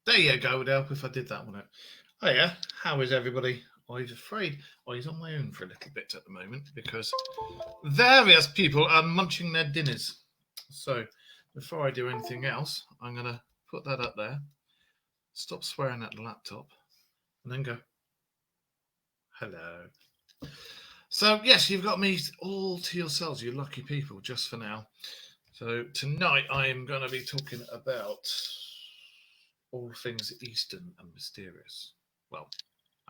There you go. It would help if I did that, wouldn't it? Oh yeah. How is everybody? I'm afraid I'm on my own for a little bit at the moment because various people are munching their dinners. So before I do anything else, I'm going to put that up there, stop swearing at the laptop, and then go, hello. So yes, you've got me all to yourselves, you lucky people, just for now. So tonight I am going to be talking about all things Eastern and mysterious. Well,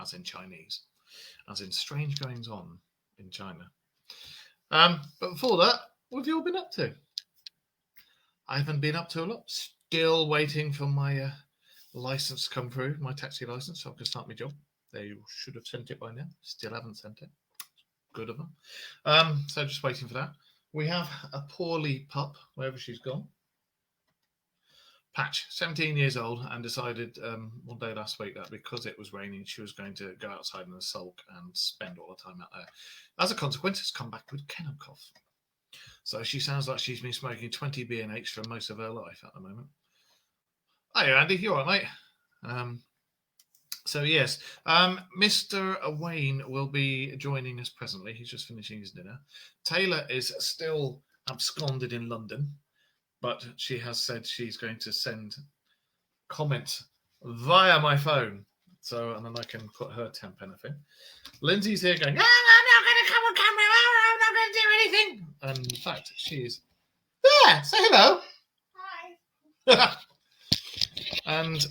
as in Chinese, as in strange goings on in China. But before that, what have you all been up to? I haven't been up to a lot. Still waiting for my license to come through, my taxi license, so I can start my job. They should have sent it by now. Still haven't sent it. Good of them. So just waiting for that. We have a poorly pup, wherever she's gone. Patch, 17 years old, and decided one day last week that because it was raining, she was going to go outside in a sulk and spend all the time out there. As a consequence, it's come back with kennel cough. So she sounds like she's been smoking 20 B&H for most of her life at the moment. Hey, Andy, you all right, mate? So yes, Mr. Wayne will be joining us presently. He's just finishing his dinner. Taylor is still absconded in London, but she has said she's going to send comments via my phone. So, and then I can put her 10p in. Lindsay's here going, I'm not going to come on camera. I'm not going to do anything. And in fact, she is there. Say hello. Hi. And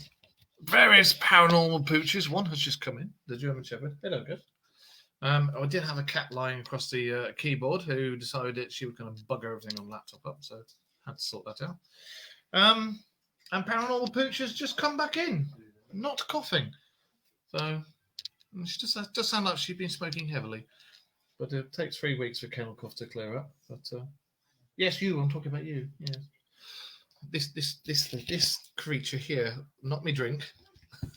various paranormal pooches. One has just come in. The German Shepherd. Hello, good. I did have a cat lying across the keyboard who decided she was going to bugger everything on the laptop up, so had to sort that out. And paranormal pooch has just come back in, not coughing. So she just does sound like she's been smoking heavily. But it takes 3 weeks for kennel cough to clear up. But yes, you. I'm talking about you. Yes. This creature here, not me drink.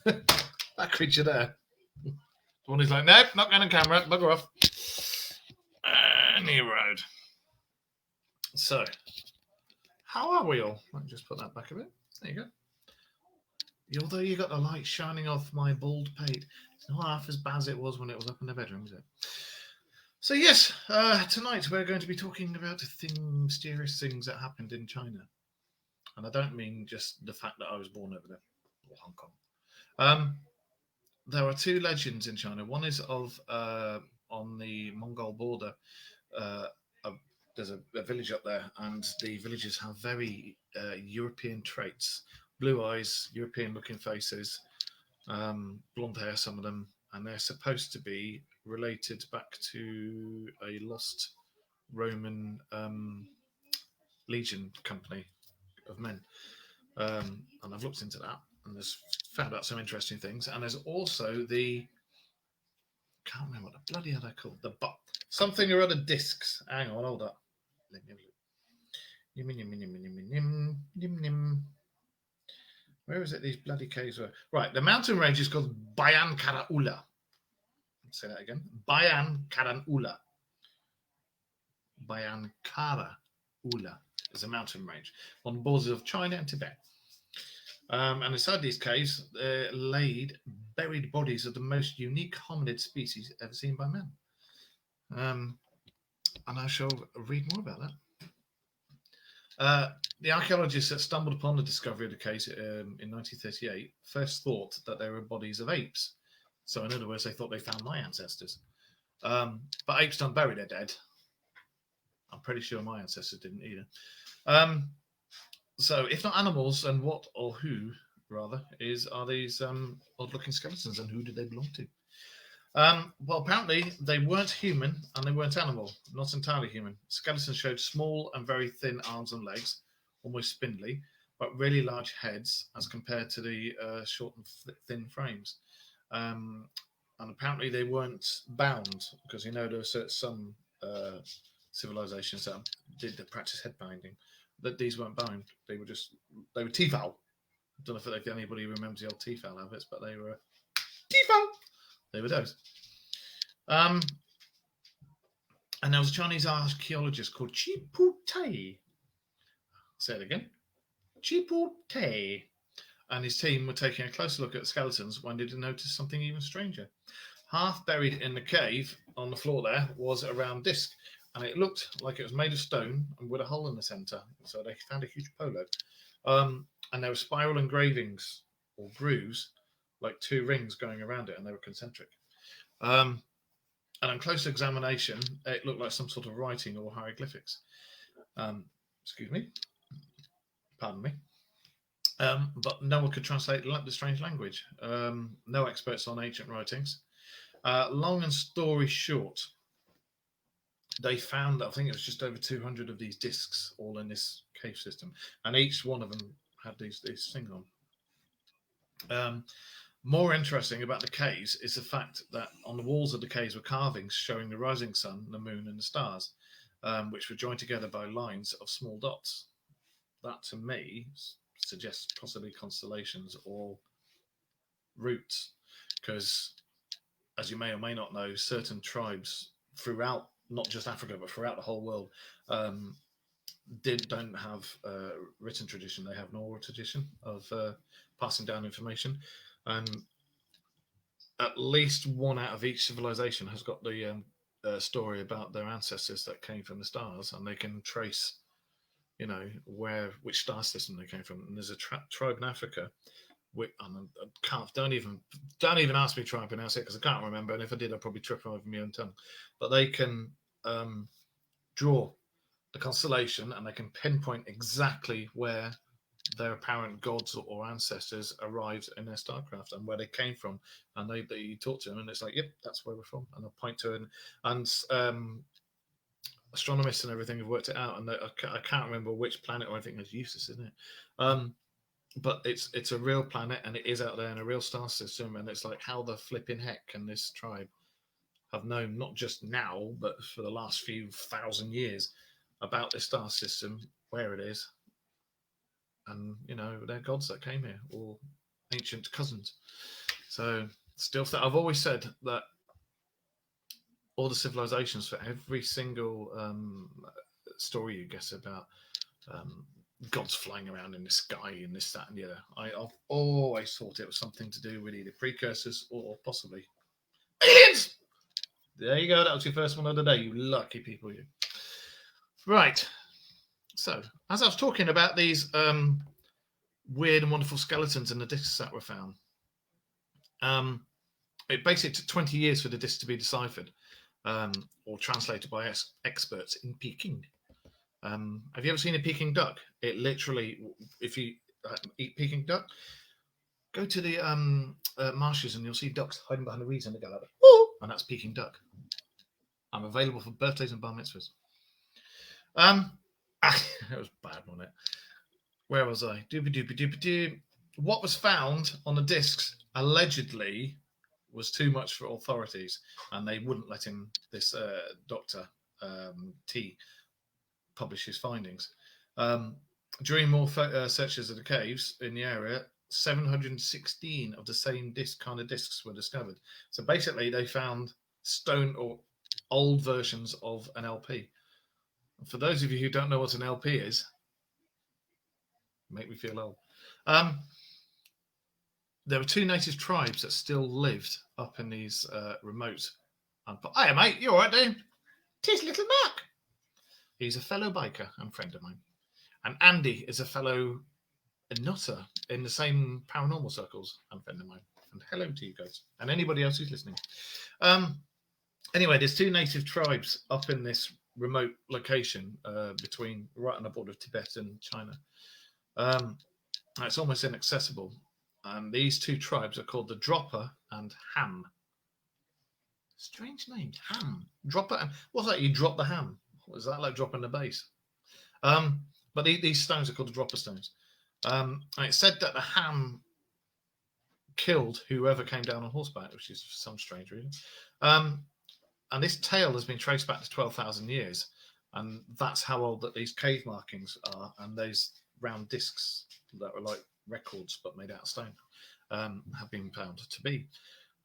That creature there. The one who's like, nope, not going on camera. Bugger off. Any road. So, how are we all? Let me just put that back a bit. There you go. Although you got the light shining off my bald pate, it's not half as bad as it was when it was up in the bedroom, is it? So yes, tonight we're going to be talking about mysterious things that happened in China. And I don't mean just the fact that I was born over there, or Hong Kong. There are two legends in China. One is of on the Mongol border. There's a village up there, and the villagers have very European traits: blue eyes, European-looking faces, blonde hair, some of them, and they're supposed to be related back to a lost Roman legion company of men. And I've looked into that and there's found out some interesting things. And there's also can't remember what the bloody hell they're called. Something or other discs. Hang on, hold up. Let me look. Where is it these bloody caves were? Right, the mountain range is called Bayan Karaula. Say that again. Bayan Karaula. Bayan Karaula is a mountain range on the borders of China and Tibet. And inside these caves, laid buried bodies of the most unique hominid species ever seen by man. And I shall read more about that. The archaeologists that stumbled upon the discovery of the case in 1938 first thought that they were bodies of apes. So in other words, they thought they found my ancestors. But apes don't bury their dead. I'm pretty sure my ancestors didn't either. So if not animals, then what or who, rather, are these odd-looking skeletons, and who did they belong to? Well, apparently they weren't human and they weren't animal, not entirely human. Skeletons showed small and very thin arms and legs, almost spindly, but really large heads as compared to the short and thin frames. And apparently they weren't bound, because there are some civilizations that did practice head binding, that these weren't bound. They were Tefal. I don't know if anybody remembers the old Tefal habits, but they were Tefal. They were those. And there was a Chinese archaeologist called Chipu Tai. Say it again. Chipu Tai. and his team were taking a closer look at the skeletons when they did notice something even stranger. Half buried in the cave on the floor there was a round disc, and it looked like it was made of stone and with a hole in the centre. So they found a huge polo. And there were spiral engravings or grooves, like two rings going around it, and they were concentric. And on closer examination, it looked like some sort of writing or hieroglyphics. Excuse me. Pardon me. But no one could translate the strange language. No experts on ancient writings. Long and story short, they found, I think it was just over 200 of these discs all in this cave system, and each one of them had these things on. More interesting about the caves is the fact that on the walls of the caves were carvings showing the rising sun, the moon, and the stars, which were joined together by lines of small dots. That, to me, suggests possibly constellations or routes, because, as you may or may not know, certain tribes throughout, not just Africa, but throughout the whole world, don't have written tradition. They have an oral tradition of passing down information. And at least one out of each civilization has got the story about their ancestors that came from the stars, and they can trace, which star system they came from. And there's a tribe in Africa. Don't even ask me to try and pronounce it because I can't remember. And if I did, I'd probably trip over my own tongue. But they can draw the constellation, and they can pinpoint exactly where their apparent gods or ancestors arrived in their starcraft and where they came from. And you talk to them, and it's like, yep, that's where we're from. And they'll point to it. And astronomists and everything have worked it out. And I can't remember which planet or anything is useless, isn't it? But it's a real planet, and it is out there in a real star system. And it's like, how the flipping heck can this tribe have known, not just now, but for the last few thousand years, about this star system, where it is, and their gods that came here, or ancient cousins. So still, I've always said that all the civilizations, for every single story you get about gods flying around in the sky and this, that, and the other, I've always thought it was something to do with either precursors or possibly aliens. There you go. That was your first one of the day. You lucky people, you. Right. So, as I was talking about these weird and wonderful skeletons and the discs that were found, it basically took 20 years for the discs to be deciphered or translated by experts in Peking. Have you ever seen a Peking duck? It literally, if you eat Peking duck, go to the marshes and you'll see ducks hiding behind the reeds and they go like, "Ooh," and that's Peking duck. I'm available for birthdays and bar mitzvahs. That was bad, wasn't it? Where was I? What was found on the discs allegedly was too much for authorities, and they wouldn't let him, this Dr. T, publish his findings. During more searches of the caves in the area, 716 of the same kind of discs were discovered. So basically, they found stone or old versions of an LP. For those of you who don't know what an LP is, make me feel old. There were two native tribes that still lived up in these remote. Hey, mate, you all right, dude? 'Tis little Mark. He's a fellow biker and friend of mine. And Andy is a fellow nutter in the same paranormal circles and friend of mine. And hello to you guys and anybody else who's listening. Anyway, there's two native tribes up in this remote location between right on the border of Tibet and China. It's almost inaccessible. And these two tribes are called the Dropper and Ham. Strange names. Ham. Dropper. And what's that? You drop the ham. Was that like dropping the base? But these stones are called the Dropper stones. And it's said that the Ham killed whoever came down on horseback, which is for some strange reason. And this tale has been traced back to 12,000 years. And that's how old that these cave markings are. And those round discs that were like records but made out of stone have been found to be.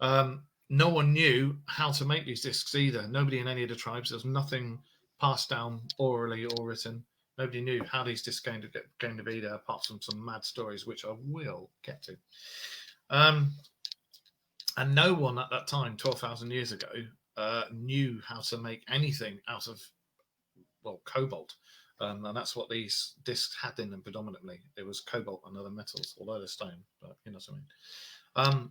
No one knew how to make these discs either. Nobody in any of the tribes. There's nothing passed down orally or written. Nobody knew how these discs going to be there, apart from some mad stories, which I will get to. And no one at that time, 12,000 years ago, knew how to make anything out of, well, cobalt. And that's what these discs had in them predominantly. It was cobalt and other metals, although they're stone, but you know what I mean.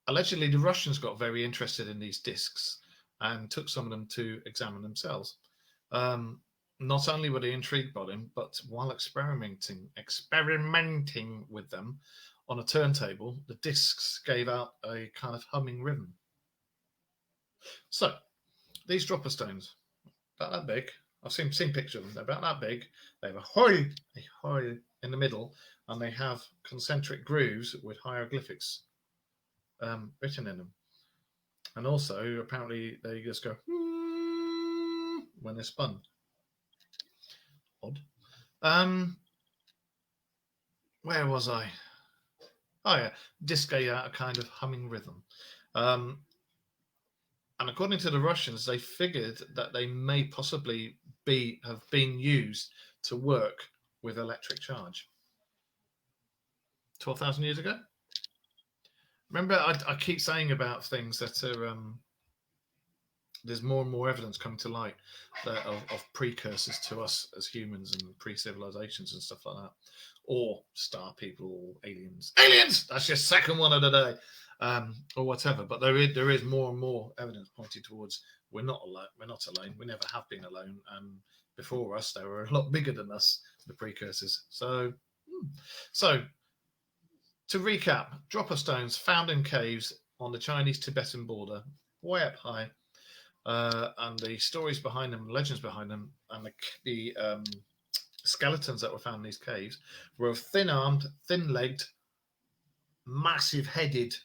Allegedly, the Russians got very interested in these discs and took some of them to examine themselves. Not only were they intrigued by them, but while experimenting with them on a turntable, the discs gave out a kind of humming rhythm. So, these dropper stones, about that big. I've seen pictures of them. They're about that big. They have a hoy in the middle, and they have concentric grooves with hieroglyphics written in them. And also, apparently, they just go when they're spun. Odd. Where was I? Oh yeah, disc gave out a kind of humming rhythm. And according to the Russians, they figured that they may possibly have been used to work with electric charge. 12,000 years ago? Remember, I keep saying about things that are... there's more and more evidence coming to light of precursors to us as humans and pre-civilizations and stuff like that. Or star people or aliens. Aliens! That's your second one of the day. Or whatever. But there is more and more evidence pointing towards we're not alone. We're not alone. We never have been alone. And before us, they were a lot bigger than us, the precursors. So to recap, dropper stones found in caves on the Chinese-Tibetan border, way up high. And the stories behind them, legends behind them, and the skeletons that were found in these caves were of thin-armed, thin-legged, massive-headed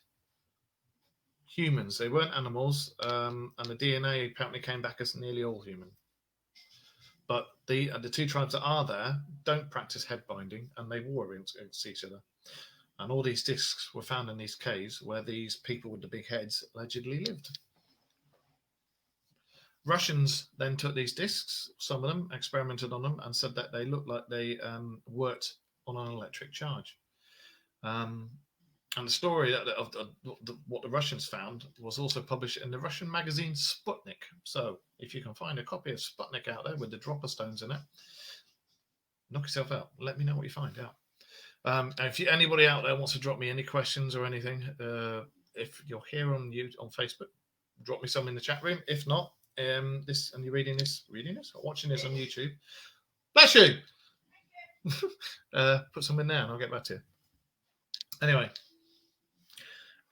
humans. They weren't animals, and the DNA apparently came back as nearly all human. But the two tribes that are there don't practice head binding, and they war against each other. And all these discs were found in these caves where these people with the big heads allegedly lived. Russians then took these discs, some of them, experimented on them, and said that they looked like they worked on an electric charge. And the story of what the Russians found was also published in the Russian magazine Sputnik. So if you can find a copy of Sputnik out there with the dropper stones in it, knock yourself out. Let me know what you find out. And if anybody out there wants to drop me any questions or anything, if you're here on Facebook, drop me some in the chat room. If not, and you're reading this or watching this on YouTube, bless you. Put some in there and I'll get back to you. Anyway,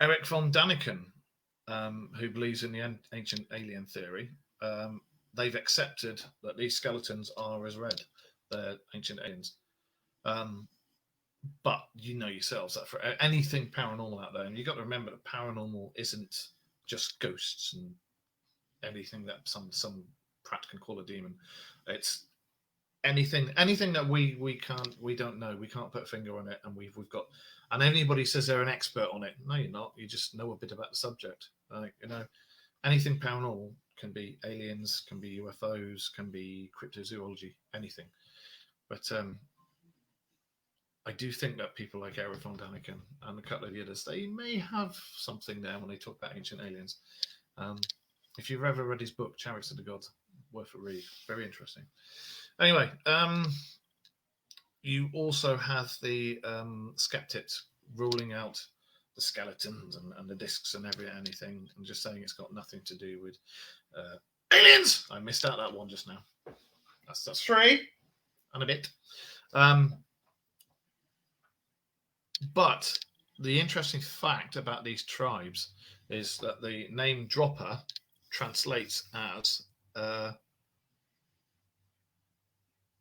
Eric von Daniken, who believes in the ancient alien theory, they've accepted that these skeletons are as red. They're ancient aliens. But you know yourselves that for anything paranormal out there, and you've got to remember that paranormal isn't just ghosts and anything that some prat can call a demon. It's anything that we don't know. We can't put a finger on it, and we've got. And anybody says they're an expert on it. No, you're not. You just know a bit about the subject. Anything paranormal can be aliens, can be UFOs, can be cryptozoology, anything. But I do think that people like Eric von Daniken and a couple of the others, they may have something there when they talk about ancient aliens. If you've ever read his book, Chariots of the Gods, worth a read. Very interesting. Anyway, you also have the skeptics ruling out the skeletons and the discs and anything, and just saying it's got nothing to do with aliens. I missed out that one just now. That's 3 and a bit. But the interesting fact about these tribes is that the name Dropper translates as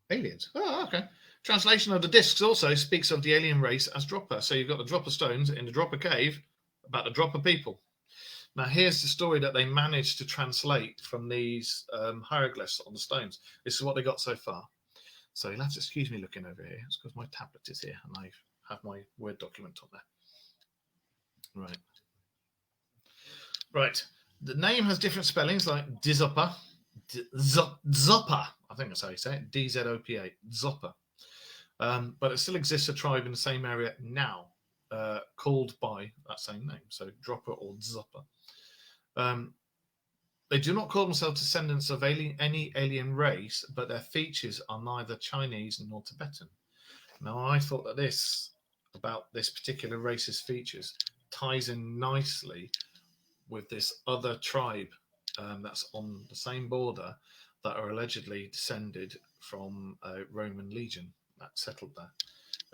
aliens. Oh, okay. Translation of the discs also speaks of the alien race as Dropper. So you've got the Dropper stones in the Dropper cave about the Dropper people. Now here's the story that they managed to translate from these hieroglyphs on the stones. This is what they got so far. So you'll have to excuse me looking over here. It's because my tablet is here and I have my Word document on there. Right. The name has different spellings like Dzopper. Dzopper. I think that's how you say it, DZOPA, Zopa. But it still exists a tribe in the same area now, called by that same name, so Dropper or Zopa. They do not call themselves descendants of any alien race, but their features are neither Chinese nor Tibetan. Now, I thought that about this particular race's features ties in nicely with this other tribe that's on the same border that are allegedly descended from a Roman legion that settled there,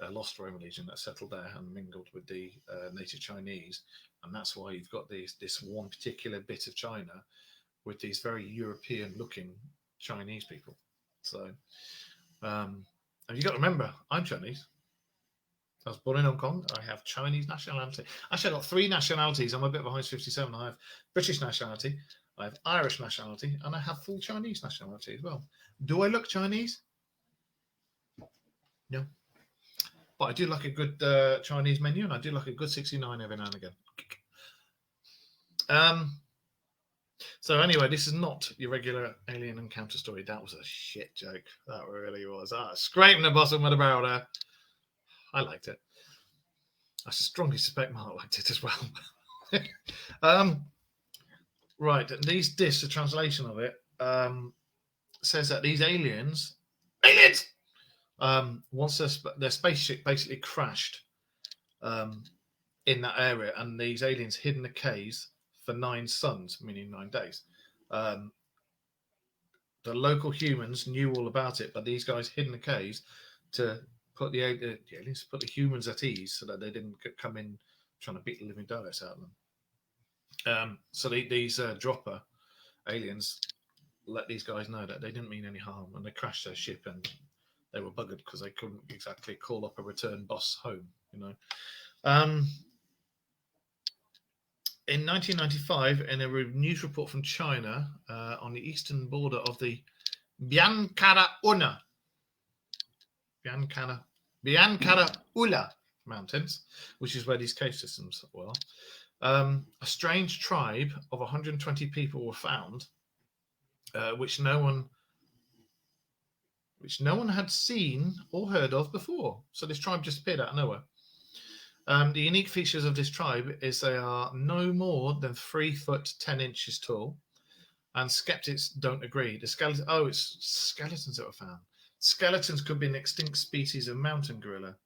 a lost Roman legion that settled there and mingled with the native Chinese. And that's why you've got this one particular bit of China with these very European-looking Chinese people. So, and you got to remember, I'm Chinese. I was born in Hong Kong. I have Chinese nationality. Actually, I've got 3 nationalities. I'm a bit of a Heinz 57. I have British nationality, I have Irish nationality, and I have full Chinese nationality as well. Do I look Chinese? No. But I do like a good Chinese menu, and I do like a good 69 every now and again. So anyway, this is not your regular alien encounter story. That was a shit joke. That really was. Scraping the bottom of the barrel there. I liked it. I strongly suspect Mark liked it as well. Right, these discs, the translation of it, says that these aliens, once their spaceship basically crashed in that area, and these aliens hid in the caves for 9 suns, meaning 9 days. The local humans knew all about it, but these guys hid in the caves to put the aliens, put the humans at ease, so that they didn't come in trying to beat the living daylights out of them. So these Dropper aliens let these guys know that they didn't mean any harm, and they crashed their ship, and they were buggered because they couldn't exactly call up a return boss home, you know. In 1995, in a news report from China on the eastern border of the Biancana Ula Mountains, which is where these cave systems were, a strange tribe of 120 people were found, which no one had seen or heard of before. So this tribe just appeared out of nowhere. The unique features of this tribe is they are no more than 3 foot 10 inches tall, and skeptics don't agree. It's skeletons that were found. Skeletons could be an extinct species of mountain gorilla,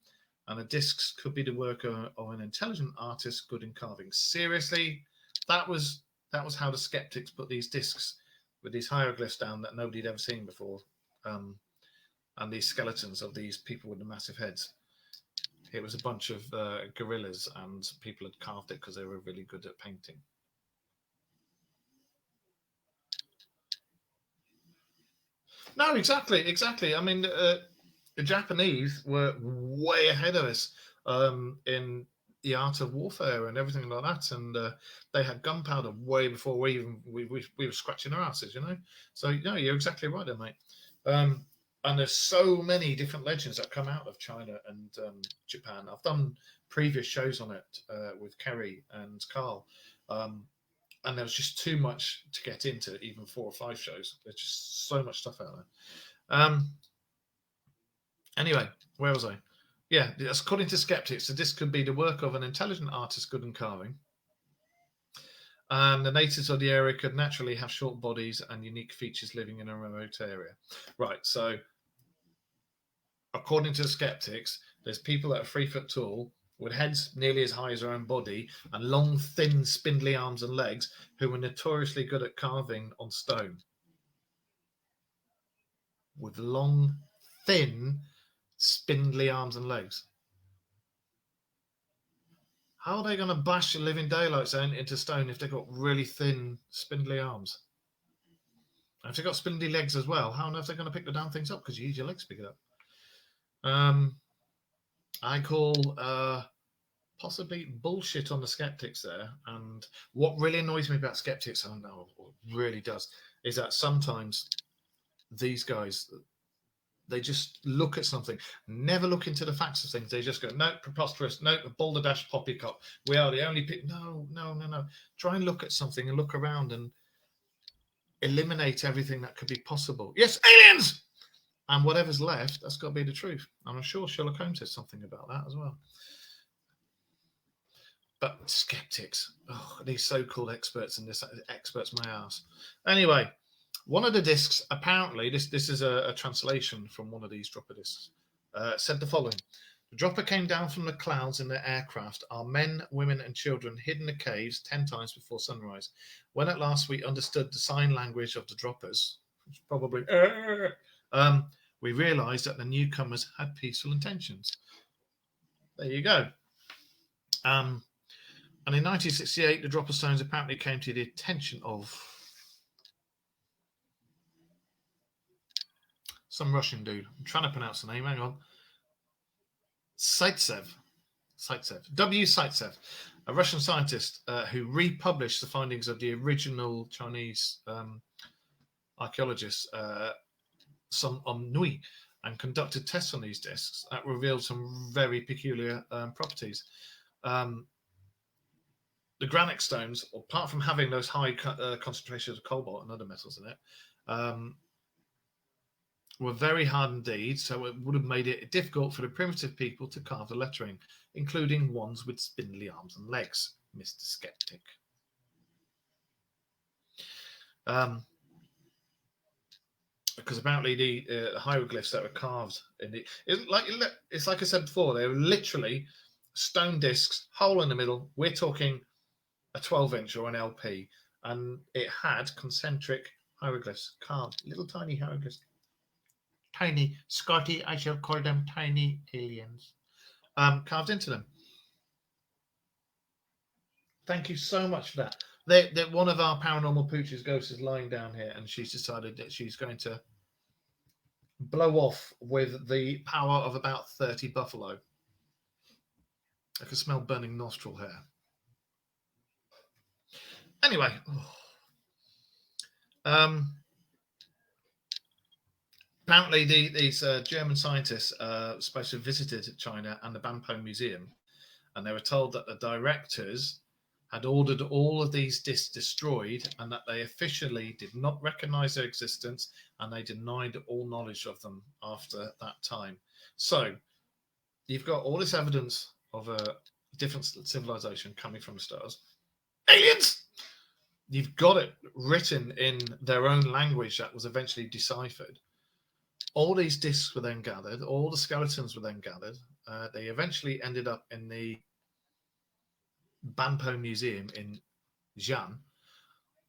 and the discs could be the work of an intelligent artist good in carving. Seriously, that was how the skeptics put these discs with these hieroglyphs down that nobody had ever seen before, and these skeletons of these people with the massive heads. It was a bunch of gorillas, and people had carved it because they were really good at painting. No, exactly. I mean, the Japanese were way ahead of us in the art of warfare and everything like that, and they had gunpowder way before we were scratching our asses, you know. So no, you're exactly right there, mate. And there's so many different legends that come out of China and Japan. I've done previous shows on it with Kerry and Carl, and there was just too much to get into, even 4 or 5 shows. There's just so much stuff out there. Anyway, where was I? Yeah, according to skeptics, this could be the work of an intelligent artist good in carving. And the natives of the area could naturally have short bodies and unique features living in a remote area. Right, so according to the skeptics, there's people that are 3 foot tall with heads nearly as high as their own body and long, thin, spindly arms and legs who were notoriously good at carving on stone. With long, thin, spindly arms and legs. How are they going to bash the living daylights into stone if they've got really thin, spindly arms? And if they've got spindly legs as well, how on earth are they going to pick the damn things up? Because you use your legs to pick it up. I call possibly bullshit on the skeptics there. And what really annoys me about skeptics, I don't know, really does, is that sometimes these guys, they just look at something, never look into the facts of things. They just go, no, preposterous, no, balderdash poppycock. We are the only people. No. Try and look at something and look around and eliminate everything that could be possible. Yes, aliens! And whatever's left, that's got to be the truth. And I'm sure Sherlock Holmes says something about that as well. But skeptics, these so-called experts in this, experts my ass. Anyway, one of the discs, apparently, this is a translation from one of these dropper discs, said the following. The dropper came down from the clouds in their aircraft. Our men, women, and children hid in the caves 10 times before sunrise. When at last we understood the sign language of the droppers, which probably, we realized that the newcomers had peaceful intentions. There you go. And in 1968, the dropper stones apparently came to the attention of some Russian dude. I'm trying to pronounce the name. Hang on. Zaitsev. W. Zaitsev, a Russian scientist who republished the findings of the original Chinese archaeologists, Sun Nui, and conducted tests on these discs that revealed some very peculiar properties. The granite stones, apart from having those high concentrations of cobalt and other metals in it, were very hard indeed, so it would have made it difficult for the primitive people to carve the lettering, including ones with spindly arms and legs, Mr. Skeptic. Because apparently the hieroglyphs that were carved in it's like I said before, they were literally stone discs, hole in the middle. We're talking a 12-inch or an LP, and it had concentric hieroglyphs carved, little tiny hieroglyphs. Tiny, Scotty, I shall call them tiny aliens, carved into them. Thank you so much for that. One of our paranormal pooches ghosts is lying down here, and she's decided that she's going to blow off with the power of about 30 buffalo. I can smell burning nostril hair. Anyway, apparently these German scientists supposed to have visited China and the Banpo Museum, and they were told that the directors had ordered all of these discs destroyed, and that they officially did not recognize their existence, and they denied all knowledge of them after that time. So you've got all this evidence of a different civilization coming from the stars. Aliens! You've got it written in their own language that was eventually deciphered. All these discs were then gathered. All the skeletons were then gathered. They eventually ended up in the Banpo Museum in Xi'an.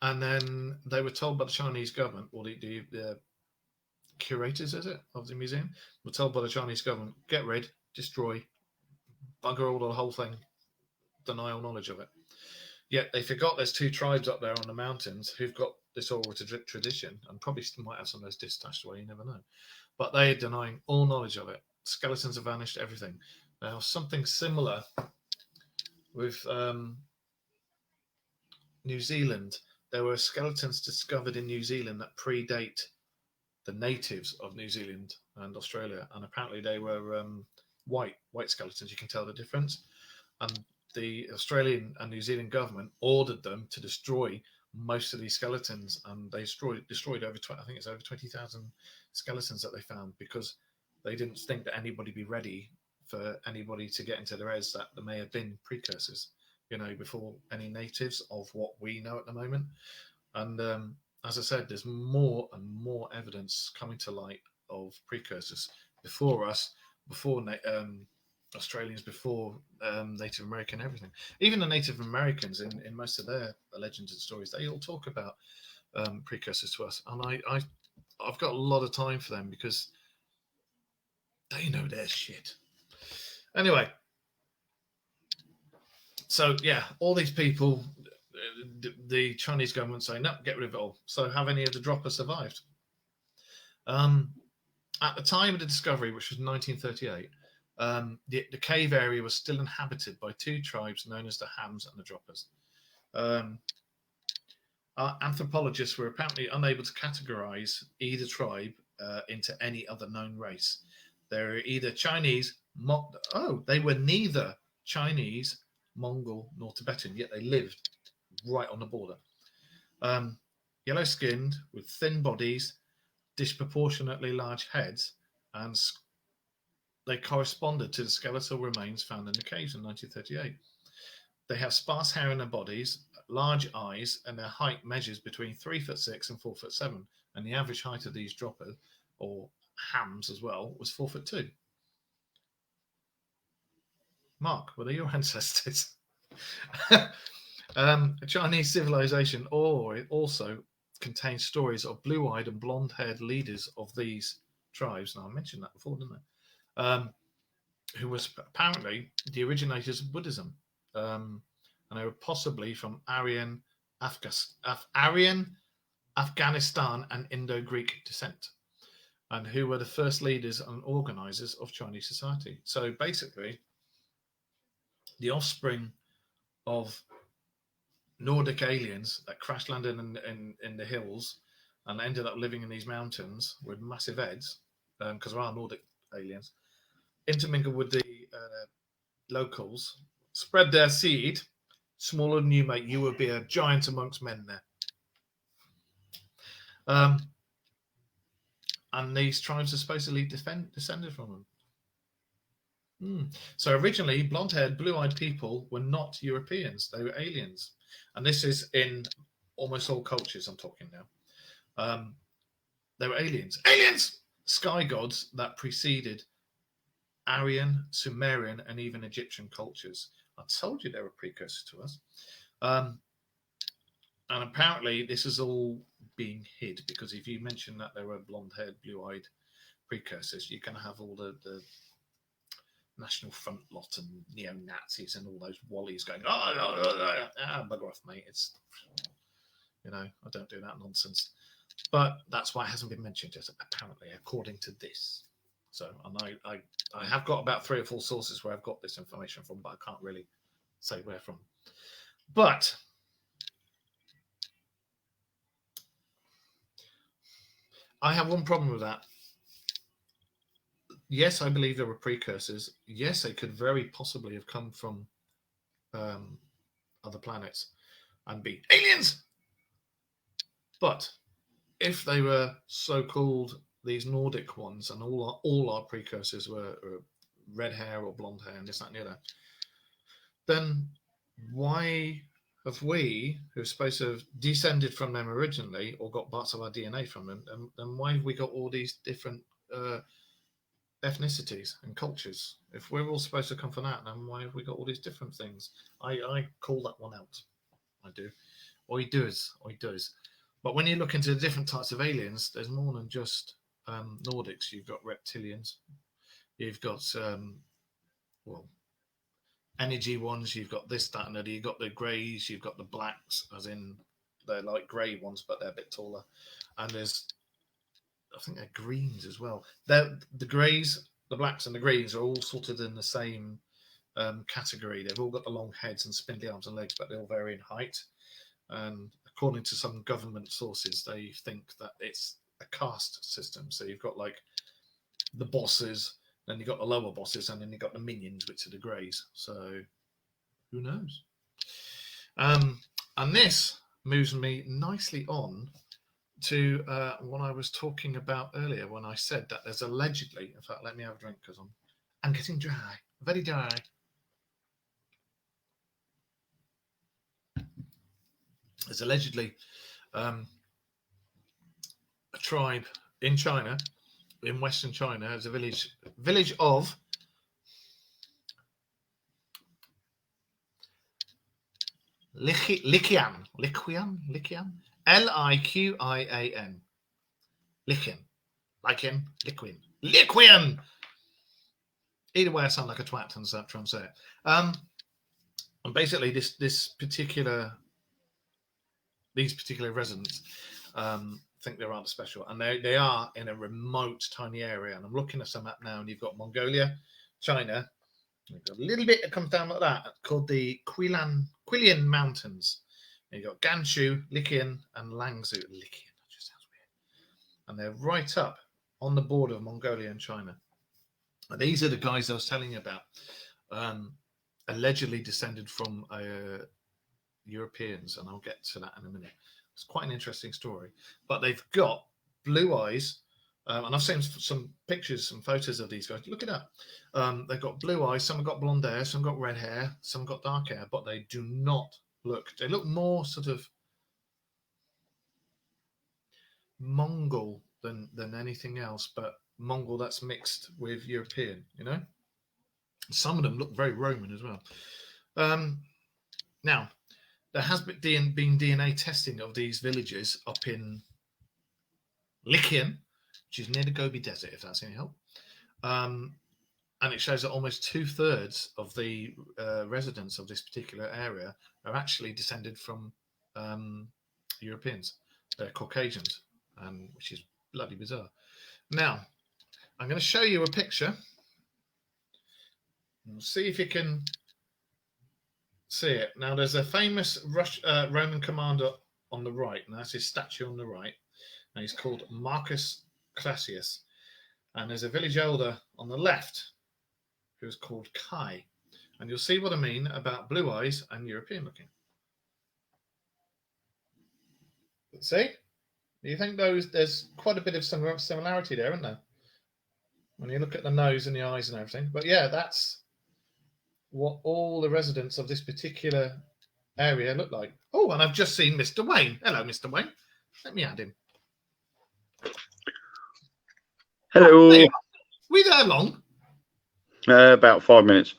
And then they were told by the Chinese government, or the curators, is it, of the museum, were told by the Chinese government, get rid, destroy, bugger all the whole thing, deny all knowledge of it. Yet they forgot there's two tribes up there on the mountains who've got this oral tradition, and probably still might have some of those discs stashed away, you never know. But they are denying all knowledge of it. Skeletons have vanished, everything. Now, something similar with New Zealand. There were skeletons discovered in New Zealand that predate the natives of New Zealand and Australia, and apparently they were white skeletons. You can tell the difference. And the Australian and New Zealand government ordered them to destroy most of these skeletons, and they destroyed over 20,000 skeletons that they found, because they didn't think that anybody would be ready for anybody to get into their heads that there may have been precursors, before any natives of what we know at the moment. And as I said, there's more and more evidence coming to light of precursors before us, before Australians, before Native American, everything. Even the Native Americans in most of their legends and stories, they all talk about precursors to us. And I've got a lot of time for them, because they know their shit. Anyway, so yeah, all these people, the Chinese government say, no, get rid of it all. So have any of the droppers survived? At the time of the discovery, which was 1938, the cave area was still inhabited by two tribes known as the Hams and the Droppers. Our anthropologists were apparently unable to categorize either tribe into any other known race. They were either Chinese, they were neither Chinese, Mongol, nor Tibetan, yet they lived right on the border. Yellow-skinned, with thin bodies, disproportionately large heads, and they corresponded to the skeletal remains found in the caves in 1938. They have sparse hair in their bodies, large eyes, and their height measures between 3'6" and 4'7", and the average height of these droppers, or hams as well, was 4'2". Mark, were they your ancestors? Chinese civilization also contains stories of blue-eyed and blonde-haired leaders of these tribes. Now, I mentioned that before, didn't I? Who was apparently the originators of Buddhism. And they were possibly from Aryan, Afghanistan, and Indo-Greek descent, and who were the first leaders and organizers of Chinese society. So basically, the offspring of Nordic aliens that crash landed in the hills and ended up living in these mountains with massive heads, because there are Nordic aliens, intermingled with the locals, spread their seed. Smaller than you, mate, you would be a giant amongst men there. And these tribes are supposedly descended from them. So originally, blonde-haired, blue-eyed people were not Europeans; they were aliens, and this is in almost all cultures. I'm talking now. They were aliens, sky gods that preceded Aryan, Sumerian, and even Egyptian cultures. I told you they were precursors to us. And apparently this is all being hid, because if you mention that there were blonde-haired, blue-eyed precursors, you're going to have all the National Front lot and neo-Nazis and all those wallies going, bugger off, mate. It's, I don't do that nonsense. But that's why it hasn't been mentioned yet, apparently, according to this. So, and I have got about 3 or 4 sources where I've got this information from, but I can't really say where from. But I have one problem with that. Yes, I believe there were precursors. Yes, they could very possibly have come from other planets and be aliens. But if they were so-called these Nordic ones, and all our precursors were red hair or blonde hair and this, that, and the other, then why have we, who are supposed to have descended from them originally or got parts of our DNA from them, then why have we got all these different ethnicities and cultures? If we're all supposed to come from that, then why have we got all these different things? I call that one out. I do. Or he does. But when you look into the different types of aliens, there's more than just Nordics. You've got reptilians. You've got energy ones. You've got this, that, and that. You've got the greys. You've got the blacks, as in they're like grey ones, but they're a bit taller. And I think they're greens as well. The greys, the blacks, and the greens are all sorted in the same category. They've all got the long heads and spindly arms and legs, but they all vary in height. And according to some government sources, they think that it's a caste system. So you've got like the bosses, then you've got the lower bosses, and then you've got the minions, which are the greys. So who knows? And this moves me nicely on to what I was talking about earlier when I said that there's allegedly, in fact, let me have a drink because I'm getting dry, very dry. There's allegedly a tribe in China, in Western China, as a village of Liqian, Liqian, Liqian, Liquian. Either way, I sound like a twat and try and say it. And basically, these particular residents think they're rather special, and they are in a remote, tiny area. And I'm looking at some map now, and you've got Mongolia, China. You've got a little bit that comes down like that, called the Qilian Mountains. And you've got Ganshu, Liqian, and Langzhou. Liqian, that just sounds weird. And they're right up on the border of Mongolia and China. And these are the guys I was telling you about, allegedly descended from Europeans, and I'll get to that in a minute. It's quite an interesting story. But they've got blue eyes, And I've seen some pictures, some photos of these guys. Look it up. They've got blue eyes, some have got blonde hair, some got red hair, some got dark hair, but they do not look, they look more sort of Mongol than anything else, but Mongol that's mixed with European, you know? Some of them look very Roman as well. Now, there has been DNA testing of these villages up in Lycian, which is near the Gobi Desert, if that's any help. And it shows that almost 2/3 of the residents of this particular area are actually descended from Europeans. They're Caucasians, which is bloody bizarre. Now, I'm going to show you a picture. We'll see if you can see it. Now, there's a famous Roman commander on the right, and that's his statue on the right. And he's called Marcus Classius. And there's a village elder on the left who's called Kai. And you'll see what I mean about blue eyes and European looking. See? You think there's quite a bit of similarity there, isn't there? When you look at the nose and the eyes and everything. But yeah, that's what all the residents of this particular area look like. Oh, and I've just seen Mr. Wayne. Hello, Mr. Wayne. Let me add him. Hello. Were you there long? About 5 minutes.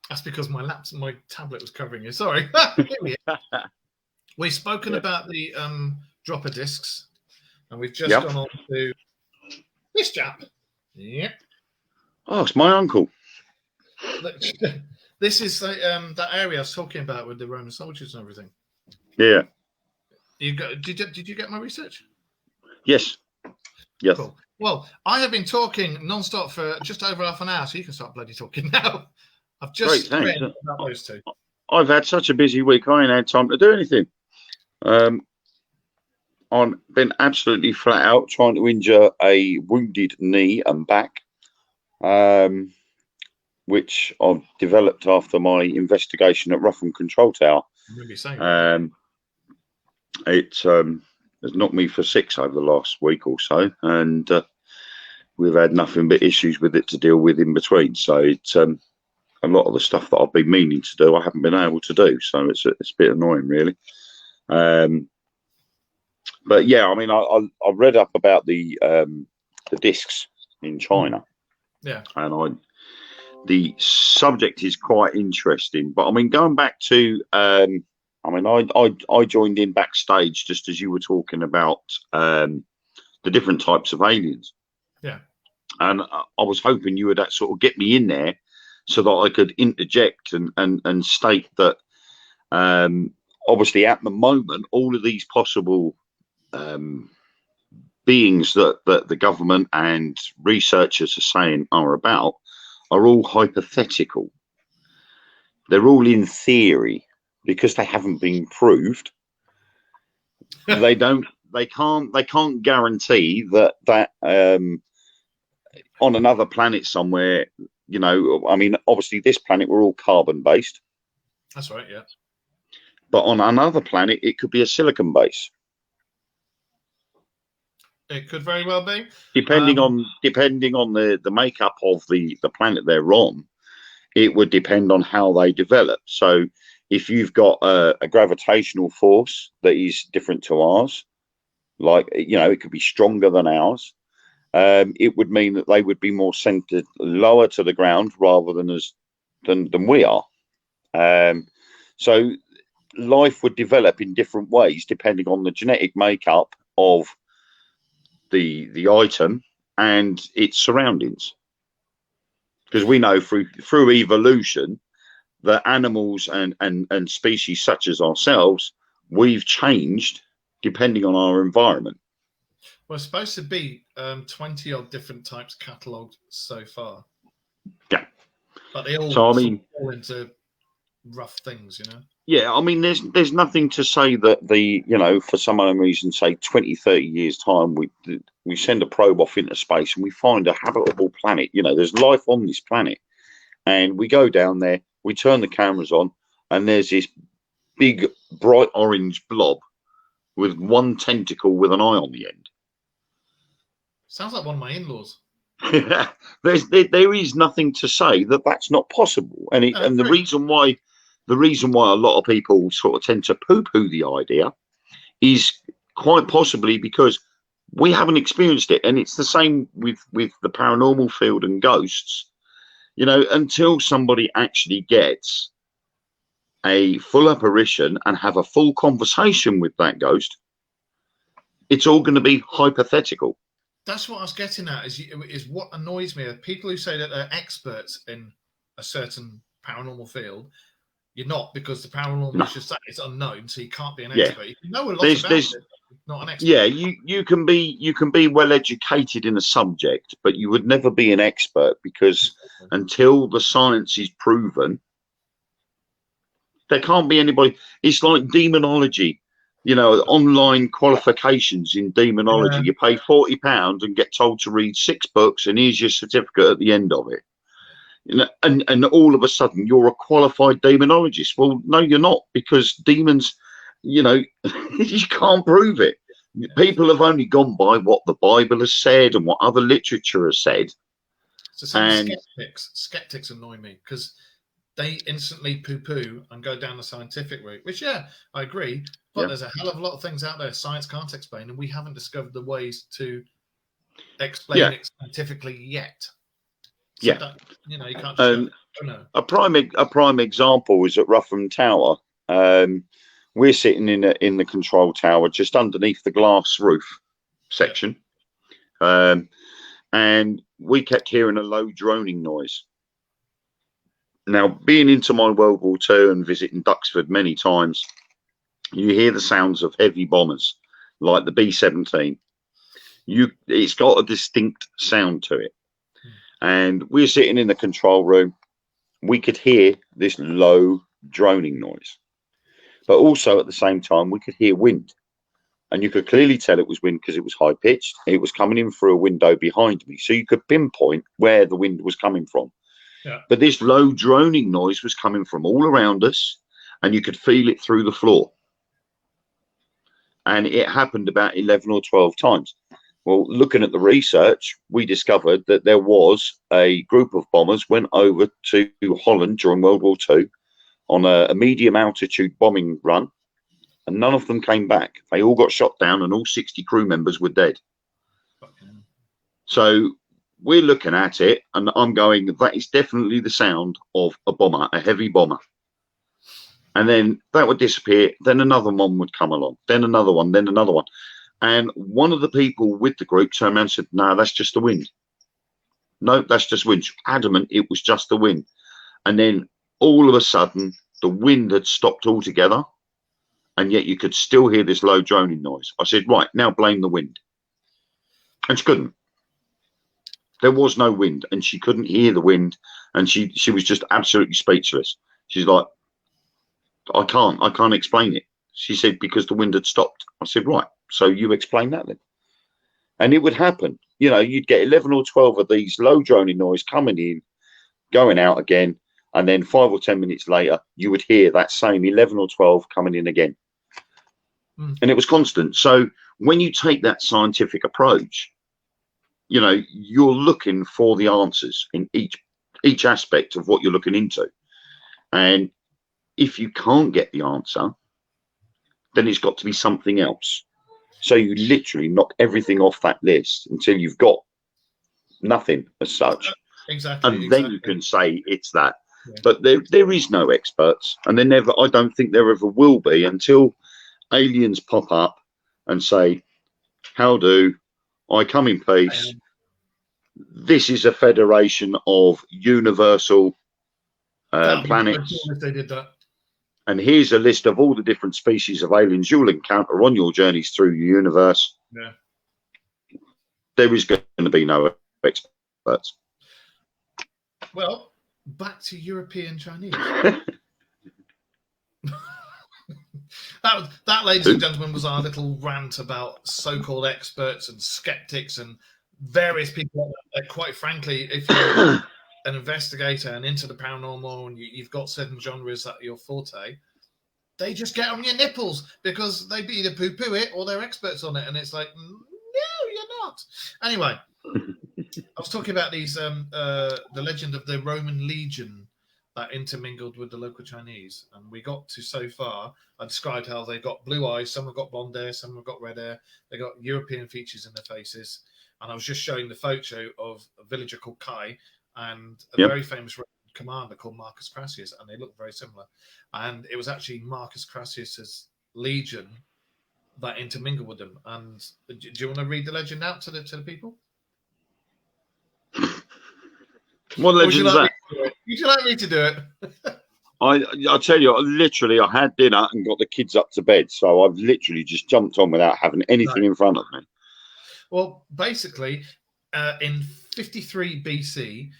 That's because my tablet was covering you. Sorry. We've spoken about the dropper discs, and we've just gone on to this chap. Yep. Oh, it's my uncle. This is that area I was talking about with the Roman soldiers and everything. Yeah. Did you get my research? Yes. Yes. Cool. Well, I have been talking non-stop for just over half an hour, so you can start bloody talking now. I've just read about those two. I've had such a busy week, I ain't had time to do anything. I've been absolutely flat out trying to injure a wounded knee and back, which I've developed after my investigation at Rougham Control Tower. It has knocked me for 6 over the last week or so, and we've had nothing but issues with it to deal with in between. So it's a lot of the stuff that I've been meaning to do, I haven't been able to do. So it's a bit annoying, really. But yeah, I mean, I read up about the discs in China. Yeah, and the subject is quite interesting. But I mean, going back to I mean, I joined in backstage just as you were talking about the different types of aliens. Yeah. And I was hoping you would sort of get me in there so that I could interject and state that obviously at the moment, all of these possible beings that the government and researchers are saying are all hypothetical. They're all in theory. Because they haven't been proved, they can't guarantee that on another planet somewhere, you know, I mean, obviously this planet we're all carbon based. That's right, yeah. But on another planet, it could be a silicon base. It could very well be. Depending on the makeup of the planet they're on, it would depend on how they develop. So if you've got a gravitational force that is different to ours, like, you know, it could be stronger than ours, it would mean that they would be more centered lower to the ground rather than we are. So life would develop in different ways depending on the genetic makeup of the item and its surroundings. Because we know through evolution that animals and species such as ourselves, we've changed depending on our environment. Well, it's supposed to be 20 odd different types catalogued so far. Yeah. But they all fall into rough things, you know? Yeah, I mean, there's nothing to say that you know, for some unknown reason, say 20, 30 years time, we send a probe off into space and we find a habitable planet. You know, there's life on this planet. And we go down there, we turn the cameras on, and there's this big bright orange blob with one tentacle with an eye on the end. Sounds like one of my in-laws. There is nothing to say that that's not possible, and the reason why a lot of people sort of tend to poo-poo the idea is quite possibly because we haven't experienced it, and it's the same with the paranormal field and ghosts. You know, until somebody actually gets a full apparition and have a full conversation with that ghost, it's all going to be hypothetical. That's what I was getting at. Is what annoys me. People who say that they're experts in a certain paranormal field. You're not, because the paranormal is just that it's unknown, so you can't be an expert. You know a lot about it, not an expert. Yeah, you can be well educated in a subject, but you would never be an expert, because until the science is proven, there can't be anybody. It's like demonology. You know, online qualifications in demonology. Yeah. You pay £40 and get told to read 6 books, and here's your certificate at the end of it. You know, and all of a sudden you're a qualified demonologist. Well, no, you're not, because demons, you know, you can't prove it. Yeah. People have only gone by what the Bible has said and what other literature has said. So some skeptics annoy me, because they instantly poo-poo and go down the scientific route, which, yeah, I agree. But there's a hell of a lot of things out there science can't explain, and we haven't discovered the ways to explain it scientifically yet. So you know, you can't just go, no. A prime example is at Rougham Tower. We're sitting in the control tower just underneath the glass roof section, and we kept hearing a low droning noise. Now, being into my World War II and visiting Duxford many times, you hear the sounds of heavy bombers like the B-17. It's got a distinct sound to it. And we're sitting in the control room. We could hear this low droning noise, but also at the same time we could hear wind, and you could clearly tell it was wind because it was high pitched. It was coming in through a window behind me, so you could pinpoint where the wind was coming from. Yeah. But this low droning noise was coming from all around us, and you could feel it through the floor. And it happened about 11 or 12 times. Well, looking at the research, we discovered that there was a group of bombers went over to Holland during World War II on a medium altitude bombing run, and none of them came back. They all got shot down, and all 60 crew members were dead. So we're looking at it, and I'm going, that is definitely the sound of a bomber, a heavy bomber. And then that would disappear. Then another one would come along, then another one, then another one. And one of the people with the group turned around and said, no, that's just the wind. No, that's just wind. Adamant it was just the wind. And then all of a sudden, the wind had stopped altogether, and yet you could still hear this low droning noise. I said, right, now blame the wind. And she couldn't. There was no wind, and she couldn't hear the wind, and she was just absolutely speechless. She's like, I can't explain it. She said, because the wind had stopped. I said, right, so you explain that then. And it would happen. You know, you'd get 11 or 12 of these low droning noise coming in, going out again, and then 5 or 10 minutes later, you would hear that same 11 or 12 coming in again. And it was constant. So when you take that scientific approach, you know, you're looking for the answers in each aspect of what you're looking into. And if you can't get the answer, then it's got to be something else. So you literally knock everything off that list until you've got nothing as such. Exactly. And then you can say it's that. Yeah. But there is no experts, and I don't think there ever will be, until aliens pop up and say, how do I come in peace? This is a federation of universal planets. They did that. And here's a list of all the different species of aliens you'll encounter on your journeys through the universe. Yeah. There is going to be no experts. Well, back to European Chinese. that, ladies and gentlemen, was our little rant about so-called experts and skeptics and various people. Quite frankly, if you're an investigator and into the paranormal, and you've got certain genres that are your forte, they just get on your nipples because they either poo-poo it or they're experts on it, and it's like, no, you're not. Anyway, I was talking about these the legend of the Roman legion that intermingled with the local Chinese, and we got to so far. I described how they got blue eyes, some have got blonde hair, some have got red hair. They got European features in their faces, and I was just showing the photo of a villager called Kai and a very famous Roman commander called Marcus Crassus, and they look very similar. And it was actually Marcus Crassus's legion that intermingled with them. And do you want to read the legend out to the people? What legend is that? Would you like me to do it? I'll tell you, literally, I had dinner and got the kids up to bed. So I've literally just jumped on without having anything in front of me. Well, basically, in 53 BC,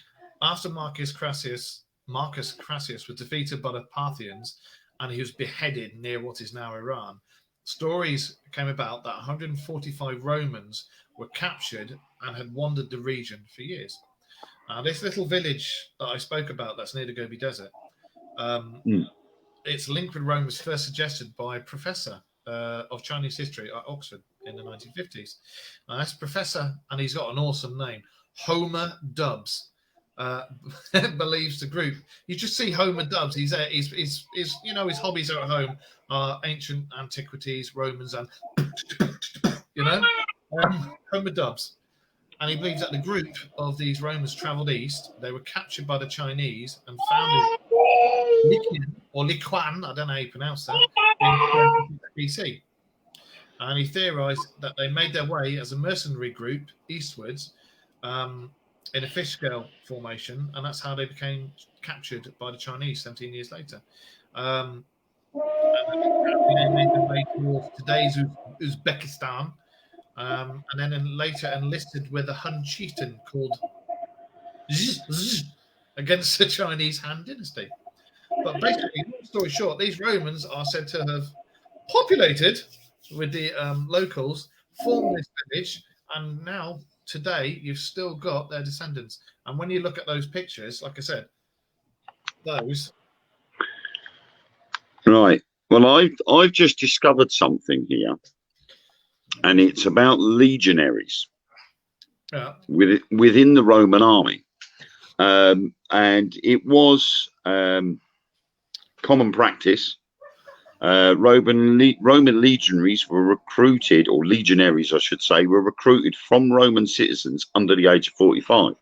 after Marcus Crassus was defeated by the Parthians and he was beheaded near what is now Iran, stories came about that 145 Romans were captured and had wandered the region for years. This little village that I spoke about that's near the Gobi Desert, it's linked with Rome was first suggested by a professor of Chinese history at Oxford in the 1950s. That's Professor, and he's got an awesome name, Homer Dubs. Believes the group. You just see Homer Dubs. He's you know, his hobbies are at home are ancient antiquities, Romans, and you know, Homer Dubs. And he believes that the group of these Romans travelled east. They were captured by the Chinese and founded Liquian, or Liquan, I don't know how you pronounce that, in BC. And he theorised that they made their way as a mercenary group eastwards in a fish scale formation, and that's how they became captured by the Chinese 17 years later. And they made their way towards today's Uzbekistan. And then later enlisted with a Han chieftain called against the Chinese Han dynasty. But basically, long story short, these Romans are said to have populated with the locals, formed this village, and now today you've still got their descendants. And when you look at those pictures, like I said, those. Right. Well, I've just discovered something here. And it's about legionaries within the Roman army. And it was common practice. Roman legionaries were recruited, or legionaries, I should say, were recruited from Roman citizens under the age of 45.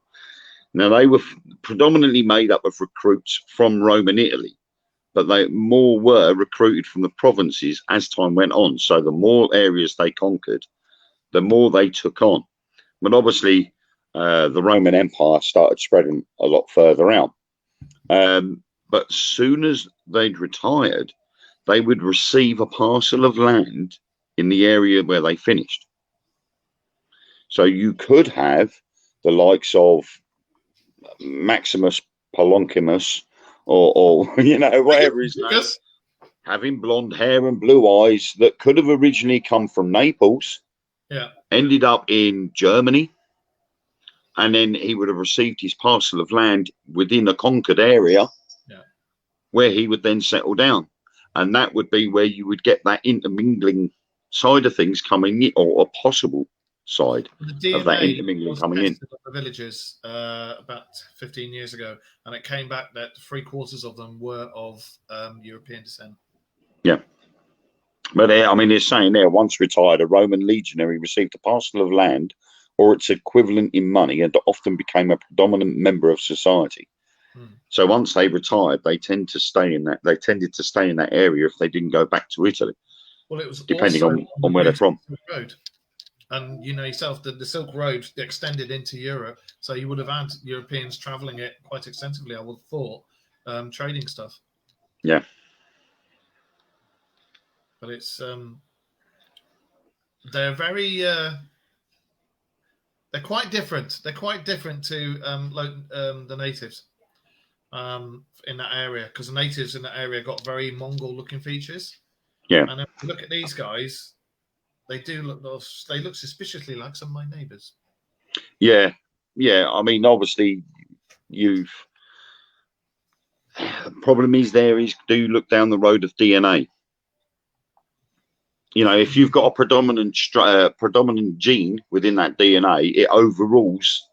Now, they were predominantly made up of recruits from Roman Italy, but they more were recruited from the provinces as time went on. So the more areas they conquered, the more they took on. But obviously, the Roman Empire started spreading a lot further out. But soon as they'd retired, they would receive a parcel of land in the area where they finished. So you could have the likes of Maximus Polonchimus, or you know, whatever his name, having blonde hair and blue eyes, that could have originally come from Naples, ended up in Germany, and then he would have received his parcel of land within a conquered area, where he would then settle down. And that would be where you would get that intermingling side of things coming in, or a possible side of that intermingling coming in. The villages about 15 years ago, and it came back that 3/4 of them were of European descent. Yeah. But I mean, they're saying there, once retired, a Roman legionary received a parcel of land or its equivalent in money, and often became a predominant member of society. So once they retired, they tended to stay in that area if they didn't go back to Italy. Well, it was depending on where they're from. Road. And you know yourself that the Silk Road extended into Europe, so you would have had Europeans traveling it quite extensively, I would have thought, trading stuff. Yeah. But it's they're very they're quite different. They're quite different to the natives in that area, because the natives in that area got very Mongol-looking features. Yeah. And if you look at these guys, they look suspiciously like some of my neighbours. Yeah, yeah. I mean, obviously, problem is do look down the road of DNA. You know, if you've got a predominant gene within that DNA, it overrules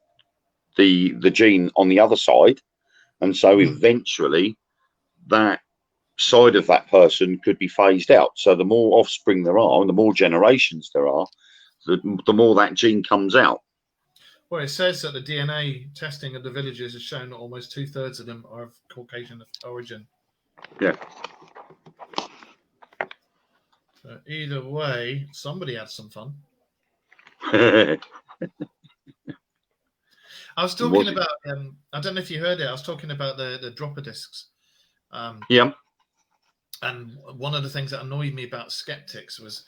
the gene on the other side, and so eventually that side of that person could be phased out. So the more offspring there are, and the more generations there are, the more that gene comes out. Well, it says that the DNA testing of the villagers has shown that almost 2/3 of them are of Caucasian origin. Yeah. So either way, somebody had some fun. I was talking about, I don't know if you heard it, I was talking about the dropper discs. Yeah. And one of the things that annoyed me about skeptics was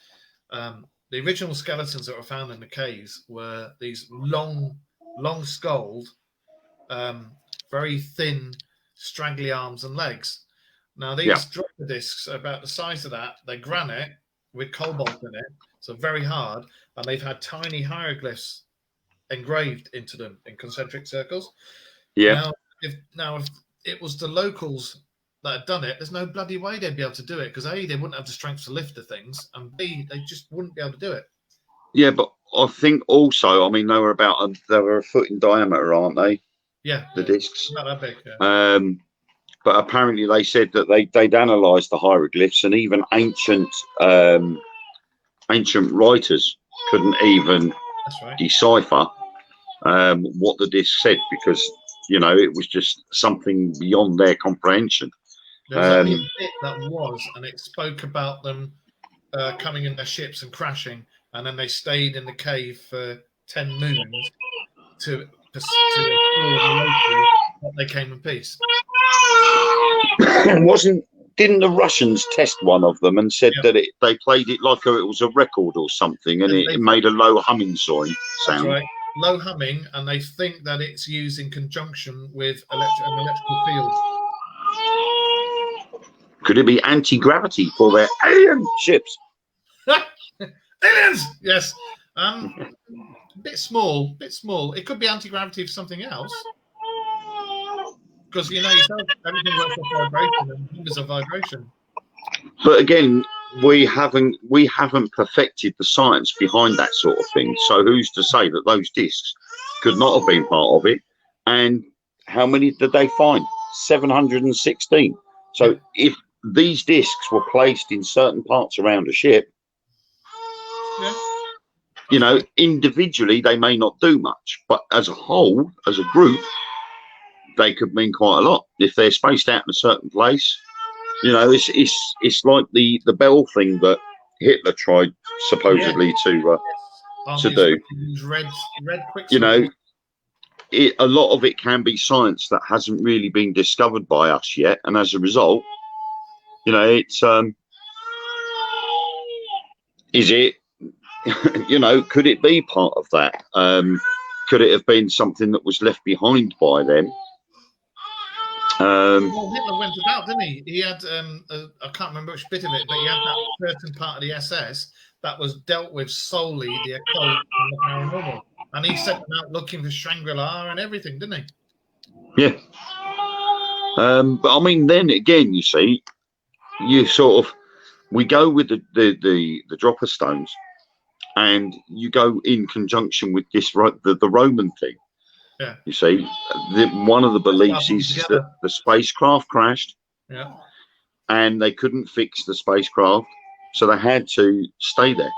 the original skeletons that were found in the caves were these long-skulled, very thin, straggly arms and legs. Now, these dropper discs are about the size of that. They're granite with cobalt in it, so very hard, and they've had tiny hieroglyphs engraved into them in concentric circles. Yeah. Now, if it was the locals that had done it, there's no bloody way they'd be able to do it, because A, they wouldn't have the strength to lift the things, and B, they just wouldn't be able to do it. Yeah, but I think also, I mean, they were a foot in diameter, aren't they? Yeah, the discs. Not that big. Yeah. But apparently, they said that they'd analysed the hieroglyphs, and even ancient writers couldn't even decipher what the disc said, because it was just something beyond their comprehension. There's only a bit that was, and it spoke about them coming in their ships and crashing, and then they stayed in the cave for 10 moons to explore the locals, but they came in peace. Didn't the Russians test one of them and said that they played it like it was a record or something, and it made a low humming sound? That's right, low humming, and they think that it's used in conjunction with an electrical field. Could it be anti-gravity for their alien ships? Aliens! Yes. A bit small. It could be anti-gravity for something else. Because yourself, everything works off vibration, and numbers of vibration. But again, we haven't perfected the science behind that sort of thing. So who's to say that those discs could not have been part of it? And how many did they find? 716. So if these discs were placed in certain parts around a ship, individually they may not do much, but as a whole, as a group, they could mean quite a lot. If they're spaced out in a certain place, it's like the bell thing that Hitler tried supposedly to do. Red quicksilver. A lot of it can be science that hasn't really been discovered by us yet, and as a result, it's is it could it be part of that? Could it have been something that was left behind by them? Well, Hitler went about, didn't he? He had I can't remember which bit of it, but he had that certain part of the SS that was dealt with solely the occult and the paranormal, and he sent them out looking for Shangri-La and everything, didn't he? Yeah. But I mean, then again, you see, we go with the dropper stones, and you go in conjunction with this the Roman thing. Yeah. You see, one of the beliefs is that the spacecraft crashed. Yeah. And they couldn't fix the spacecraft, so they had to stay there.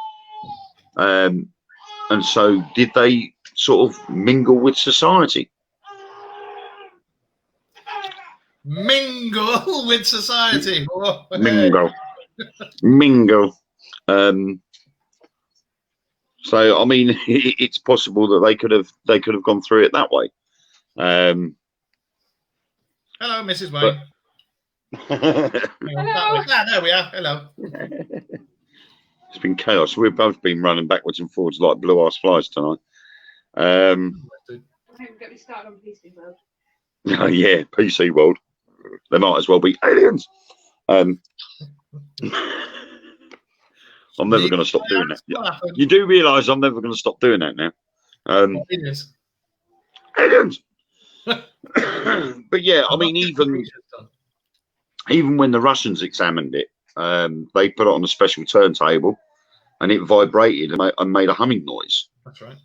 And so, did they sort of mingle with society? Mingle with society. Mingle. So I mean, it's possible that they could have gone through it that way. Hello, Mrs. Wayne. There we are. Hello. It's been chaos. We've both been running backwards and forwards like blue-ass flies tonight. Don't get me started on PC World. Oh yeah, PC World. They might as well be aliens. I'm never going to stop doing that. You do realise I'm never going to stop doing that now. Aliens. But yeah, I mean, even when the Russians examined it, they put it on a special turntable, and it vibrated and made a humming noise. That's right.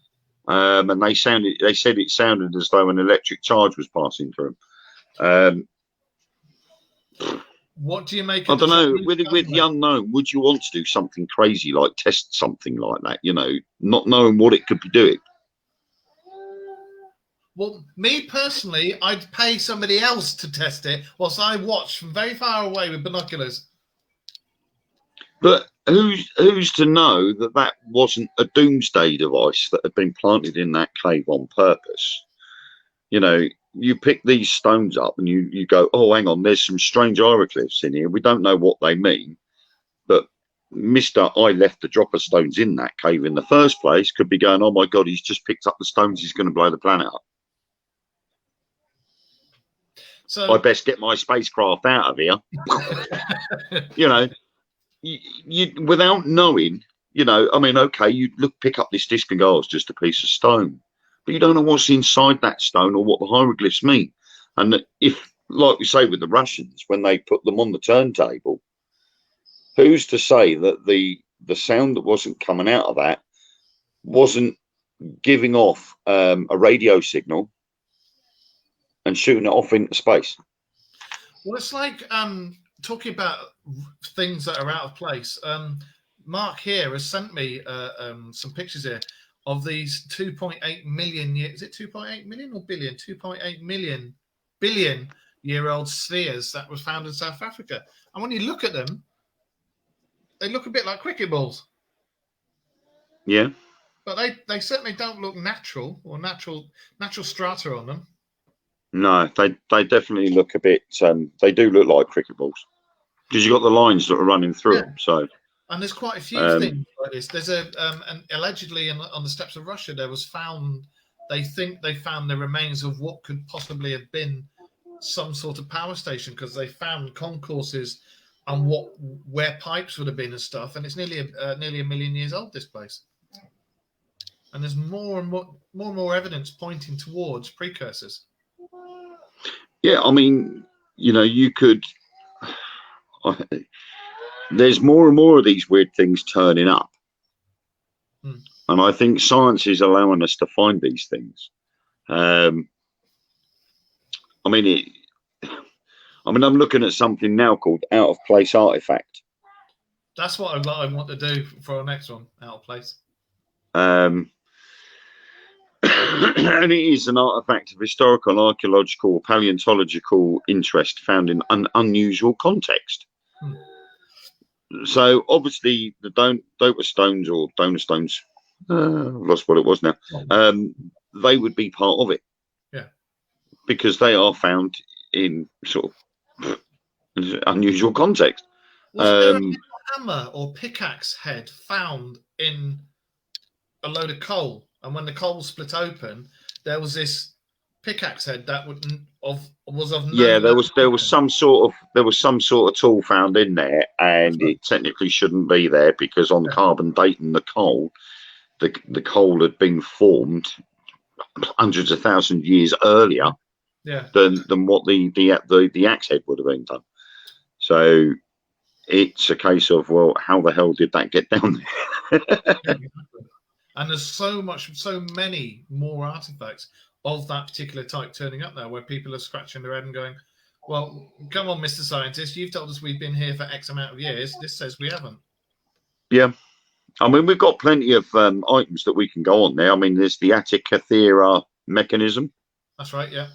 And they said it sounded as though an electric charge was passing through them. What do you make? I Of the don't know. Chinese With the government? unknown, would you want to do something crazy like test something like that? You know, not knowing what it could be doing. Well, me personally, I'd pay somebody else to test it whilst I watch from very far away with binoculars. But who's to know that that wasn't a doomsday device that had been planted in that cave on purpose? You know, you pick these stones up and you go, oh, hang on, there's some strange hieroglyphs in here. We don't know what they mean. But Mr. I left the drop of stones in that cave in the first place could be going, oh, my God, he's just picked up the stones. He's going to blow the planet up. So I best get my spacecraft out of here. You know, you without knowing, you know, I mean, okay, you pick up this disc and go, oh, it's just a piece of stone. But you don't know what's inside that stone or what the hieroglyphs mean. And if, like we say with the Russians, when they put them on the turntable, who's to say that the sound that wasn't coming out of that wasn't giving off a radio signal and shooting it off into space? Well, it's like talking about things that are out of place. Mark here has sent me some pictures here of these 2.8 million years. Is it 2.8 million or billion? 2.8 million billion-year-old spheres that was found in South Africa. And when you look at them, they look a bit like cricket balls. Yeah. But they certainly don't look natural or natural strata on them. No, they definitely look a bit. They do look like cricket balls because you've got the lines that are running through them. So, and there's quite a few things like this. There's and allegedly on the steppes of Russia, there was found. They think they found the remains of what could possibly have been some sort of power station because they found concourses and where pipes would have been and stuff. And it's nearly a million years old, this place. And there's more and more evidence pointing towards precursors. Yeah, I mean, you know, you could. There's more and more of these weird things turning up, and I think science is allowing us to find these things. I mean, I'm looking at something now called out of place artifact. That's what I want to do for our next one, out of place. And it is an artifact of historical, archaeological, paleontological interest found in an unusual context. So obviously the Doper stones or donor stones, I've lost what it was now, they would be part of it. Yeah. Because they are found in sort of unusual context. Was there a hammer or pickaxe head found in a load of coal? And when the coal split open, there was this pickaxe head that was of yeah. There was some sort of tool found in there, and it technically shouldn't be there because on carbon dating the coal had been formed hundreds of thousands of years earlier. Yeah. Than what the axe head would have been done. So it's a case of, well, how the hell did that get down there? And there's so many more artifacts of that particular type turning up now where people are scratching their head and going, well, come on, Mr. Scientist, you've told us we've been here for X amount of years. This says we haven't. Yeah. I mean, we've got plenty of items that we can go on there. I mean, there's the Attica-Thera mechanism. That's right, yeah.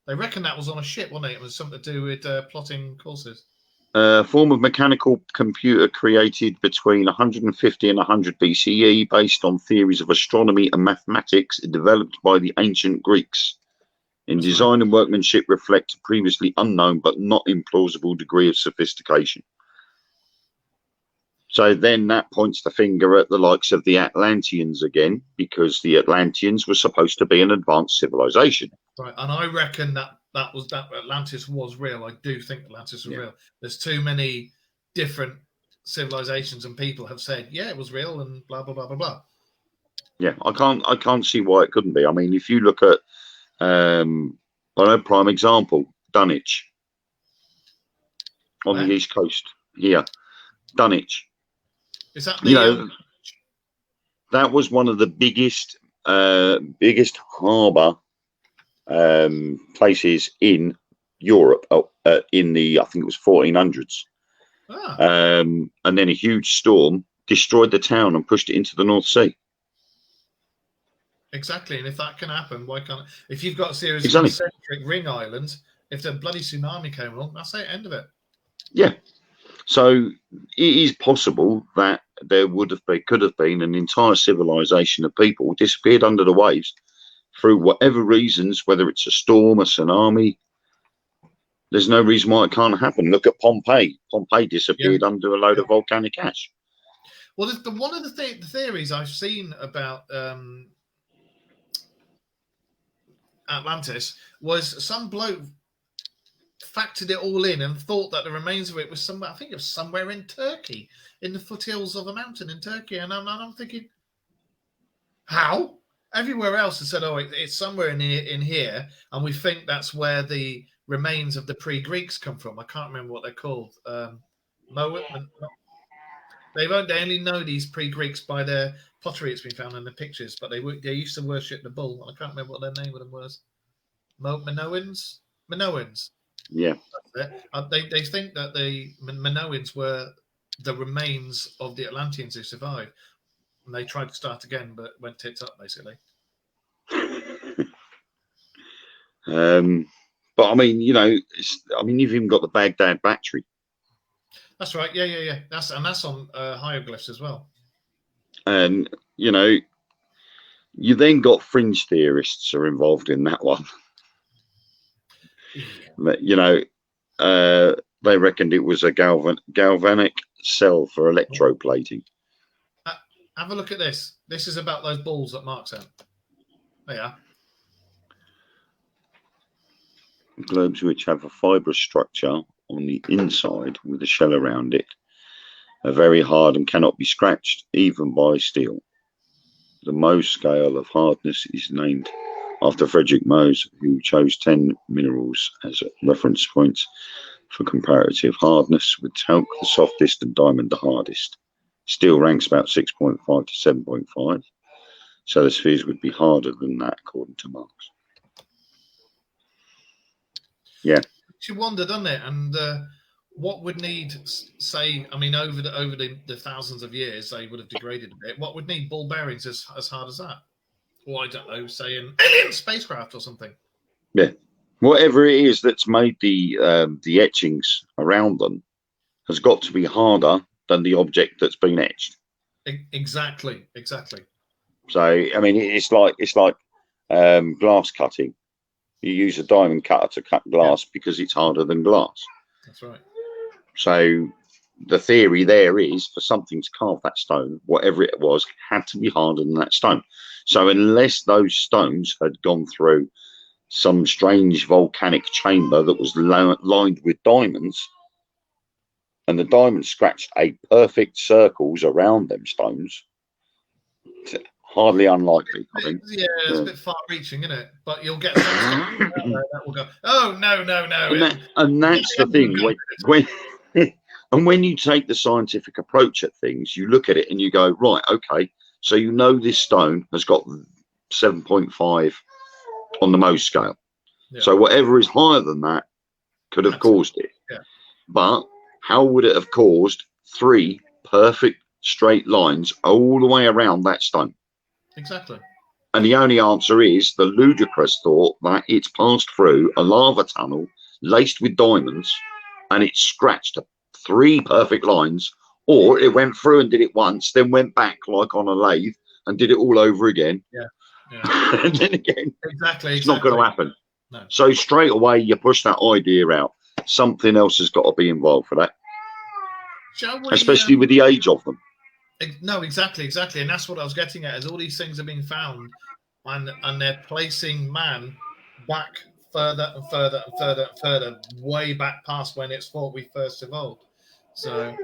They reckon that was on a ship, wasn't it? It was something to do with plotting courses. Form of mechanical computer created between 150 and 100 BCE based on theories of astronomy and mathematics developed by the ancient Greeks. In design and workmanship reflect a previously unknown but not implausible degree of sophistication. So then that points the finger at the likes of the Atlanteans again, because the Atlanteans were supposed to be an advanced civilization. Right, and I reckon that Atlantis was real. I do think Atlantis was real. There's too many different civilizations and people have said, yeah, it was real and blah, blah, blah, blah, blah. Yeah, I can't see why it couldn't be. I mean, if you look at, I know, prime example, Dunwich on the East Coast here, Dunwich. Is that the that was one of the biggest harbour places in Europe. In the, I think it was 1400s. And then a huge storm destroyed the town and pushed it into the North Sea. Exactly, and if that can happen, why can't? If you've got a series Exactly. of concentric ring islands, if the bloody tsunami came along, that's it, end of it. Yeah. So it is possible that there could have been an entire civilization of people disappeared under the waves through whatever reasons, whether it's a storm, a tsunami. There's no reason why it can't happen. Look at Pompeii. Pompeii disappeared under a load of volcanic ash. Well, one of the theories I've seen about Atlantis was some bloke factored it all in and thought that the remains of it was somewhere, I think it was somewhere in Turkey, in the foothills of a mountain in Turkey. And I'm thinking, how? Everywhere else has said, oh, it's somewhere in here, and we think that's where the remains of the pre-Greeks come from. I can't remember what they're called. They only know these pre-Greeks by their pottery that's been found in the pictures, but they used to worship the bull. I can't remember what their name of them was. Minoans? Minoans. Yeah. They think that the Minoans were the remains of the Atlanteans who survived. And they tried to start again, but went tits up, basically. But I mean, you've even got the Baghdad battery. That's right. Yeah. That's on hieroglyphs as well. And you then got fringe theorists are involved in that one. Yeah. They reckoned it was a galvanic cell for electroplating. Have a look at this. This is about those balls that Mark sent. There you are. Globes which have a fibrous structure on the inside with a shell around it are very hard and cannot be scratched even by steel. The Mohs scale of hardness is named after Frederick Mohs, who chose 10 minerals as reference points for comparative hardness, with talc the softest and diamond the hardest. Steel ranks about 6.5 to 7.5, so the spheres would be harder than that according to Marx. Yeah. You wonder, doesn't it? And what would need, say, I mean, over the thousands of years, they would have degraded a bit. What would need ball bearings as hard as that? Or I don't know, say an alien spacecraft or something. Yeah. Whatever it is that's made the etchings around them has got to be harder than the object that's been etched. Exactly. So I mean, it's like glass cutting. You use a diamond cutter to cut glass because it's harder than glass. That's right. So the theory there is for something to carve that stone, whatever it was, had to be harder than that stone. So unless those stones had gone through some strange volcanic chamber that was lined with diamonds, and the diamonds scratched a perfect circles around them stones, hardly unlikely, I think. Yeah, it's a bit far-reaching, isn't it? But you'll get something that will go, oh, no. And that's the thing. When you take the scientific approach at things, you look at it and you go, right, okay, so this stone has got 7.5 on the Mohs scale. Yeah. So whatever is higher than that could have caused it. Yeah. But how would it have caused 3 perfect straight lines all the way around that stone? Exactly. And the only answer is the ludicrous thought that it's passed through a lava tunnel laced with diamonds and it scratched 3 perfect lines, or it went through and did it once, then went back like on a lathe and did it all over again. Yeah. And then again. Exactly. It's not going to happen. No. So straight away you push that idea out. Something else has got to be involved for that. Especially with the age of them. No, exactly. And that's what I was getting at, is all these things are being found and they're placing man back further and further, way back past when it's thought we first evolved. So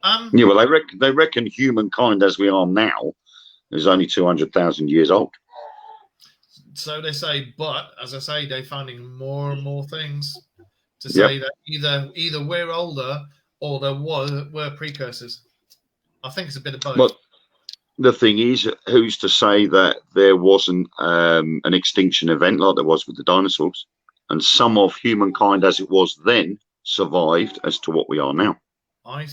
yeah, well they reckon humankind as we are now is only 200,000 years old. So they say, but as I say, they're finding more and more things to say that either we're older or there were precursors. I think it's a bit of both. the thing is, who's to say that there wasn't an extinction event like there was with the dinosaurs, and some of humankind as it was then survived as to what we are now? I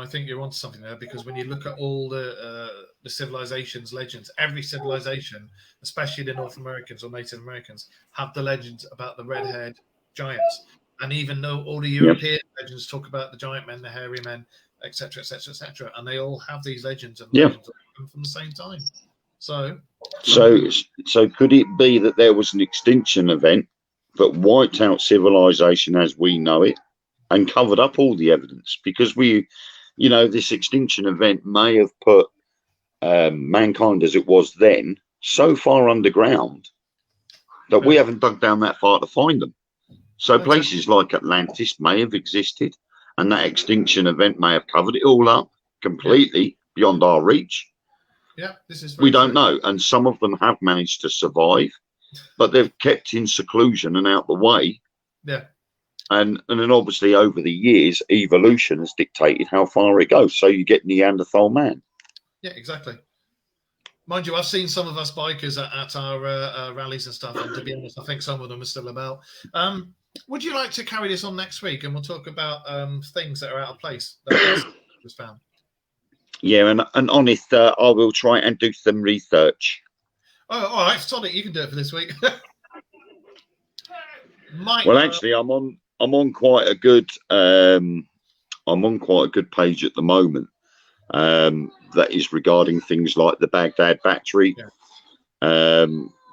think you're onto something there, because when you look at all the civilizations, legends, every civilization, especially the North Americans or Native Americans, have the legends about the red-haired giants, and even though all the European legends talk about the giant men, the hairy men, etc., etc., etc., and they all have these legends, and legends come from the same time. So could it be that there was an extinction event that wiped out civilization as we know it and covered up all the evidence? Because this extinction event may have put mankind as it was then so far underground that we haven't dug down that far to find them. So places like Atlantis may have existed, and that extinction event may have covered it all up completely beyond our reach. Yeah, this is we don't know. And some of them have managed to survive, but they've kept in seclusion and out the way. Yeah. And then obviously over the years, evolution has dictated how far it goes. So you get Neanderthal man. Yeah, exactly. Mind you, I've seen some of us bikers at our rallies and stuff, and to be honest, I think some of them are still about. Would you like to carry this on next week, and we'll talk about things that are out of place that was found? Yeah, and honest, I will try and do some research. Oh, all right, Sonic, you can do it for this week. Well, actually, I'm on quite a good page at the moment that is regarding things like the Baghdad battery. Yeah.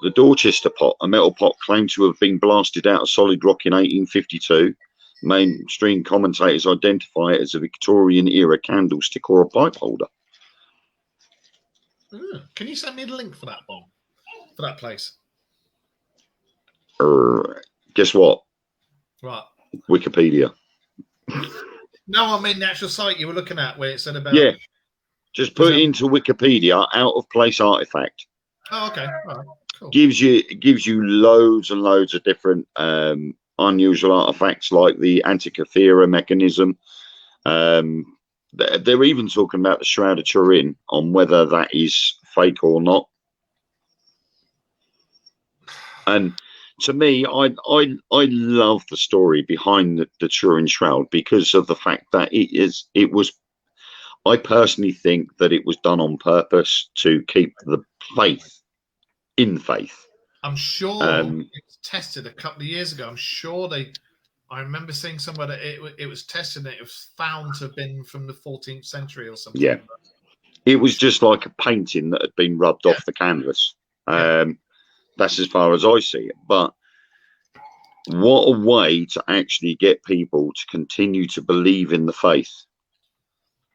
The Dorchester pot, a metal pot claimed to have been blasted out of solid rock in 1852. Mainstream commentators identify it as a Victorian-era candlestick or a pipe holder. Can you send me the link for that one, for that place? Guess what? Right. Wikipedia. No, I mean the actual site you were looking at where it said about... Yeah. Just put it into Wikipedia, out-of-place artifact. Oh, okay. All right. Cool. Gives you loads and loads of different unusual artifacts like the Antikythera mechanism. They're even talking about the Shroud of Turin, on whether that is fake or not. And to me, I love the story behind the Turin Shroud because of the fact that it was. I personally think that it was done on purpose to keep the faith in faith. I'm sure it was tested a couple of years ago. I'm sure I remember seeing somewhere that it was tested and it was found to have been from the 14th century or something. Yeah. It was just like a painting that had been rubbed off the canvas. That's as far as I see it. But what a way to actually get people to continue to believe in the faith.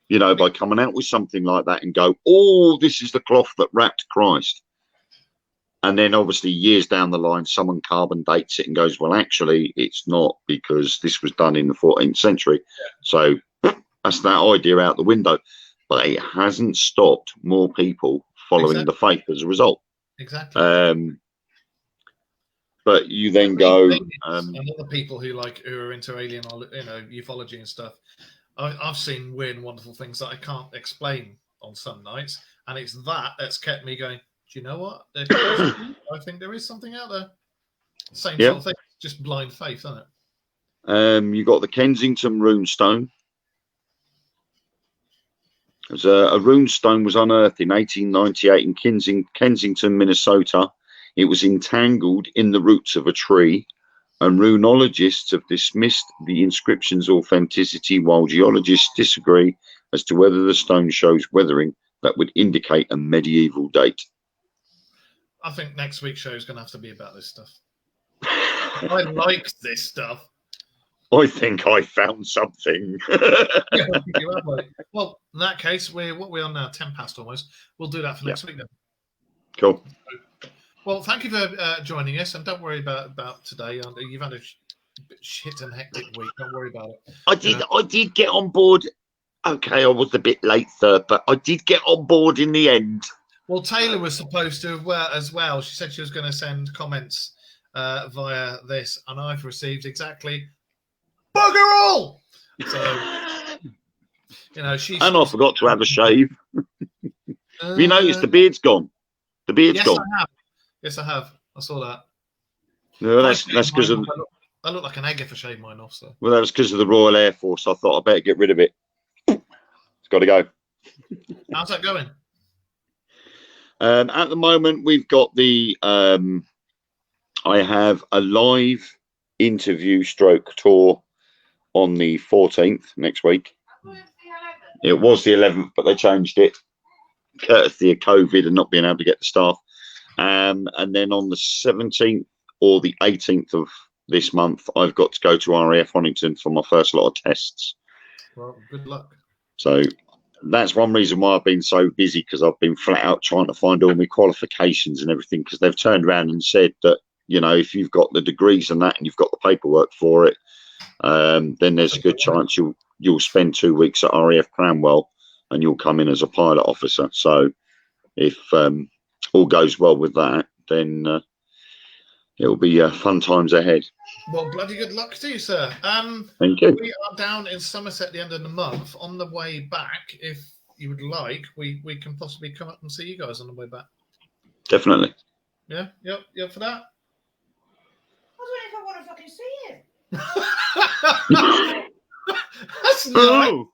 You know, by coming out with something like that and go, oh, this is the cloth that wrapped Christ. And then obviously years down the line, someone carbon dates it and goes, well, actually, it's not because this was done in the 14th century. So that's that idea out the window. But it hasn't stopped more people following the faith as a result. Exactly. But you then go... and other people who are into alien, ufology and stuff, I've seen weird and wonderful things that I can't explain on some nights. And it's that's kept me going, do you know what? I think there is something out there. Same sort of thing, just blind faith, isn't it? You got the Kensington runestone. A runestone was unearthed in 1898 in Kensington, Minnesota. It was entangled in the roots of a tree, and runologists have dismissed the inscription's authenticity, while geologists disagree as to whether the stone shows weathering that would indicate a medieval date. I think next week's show is going to have to be about this stuff. I like this stuff. I think I found something. Well, in that case, what we're on now, 10 past almost. We'll do that for next week then. Cool. Well, thank you for joining us, and don't worry about today. You've had a shit and hectic week. Don't worry about it. I did get on board. Okay, I was a bit late, sir, but I did get on board in the end. Well, Taylor was supposed to as well. She said she was going to send comments via this, and I've received exactly bugger all. So, she's... And I forgot to have a shave. Have you noticed the beard's gone? The beard's yes, gone. I have. Yes, I have. I saw that. No, that's because of I look like an egg if I shave mine off. So. well, that was because of the Royal Air Force. I thought I better get rid of it. It's got to go. How's that going? At the moment, we've got the. I have a live interview stroke tour on the 14th next week. It was the 11th, but they changed it courtesy of COVID and not being able to get the staff. And then on the 17th or the 18th of this month, I've got to go to RAF Honington for my first lot of tests. Well, good luck. So that's one reason why I've been so busy, because I've been flat out trying to find all my qualifications and everything, because they've turned around and said that, you know, if you've got the degrees and that and you've got the paperwork for it, then there's a good chance you'll spend 2 weeks at RAF Cranwell and you'll come in as a pilot officer. So if all goes well with that, then it'll be fun times ahead. Well, bloody good luck to you, sir. Thank you. We are down in Somerset at the end of the month. On the way back, if you would like, we can possibly come up and see you guys on the way back. Definitely. Yeah, yep, for that. I don't know if I want to fucking see it. That's nice. Oh,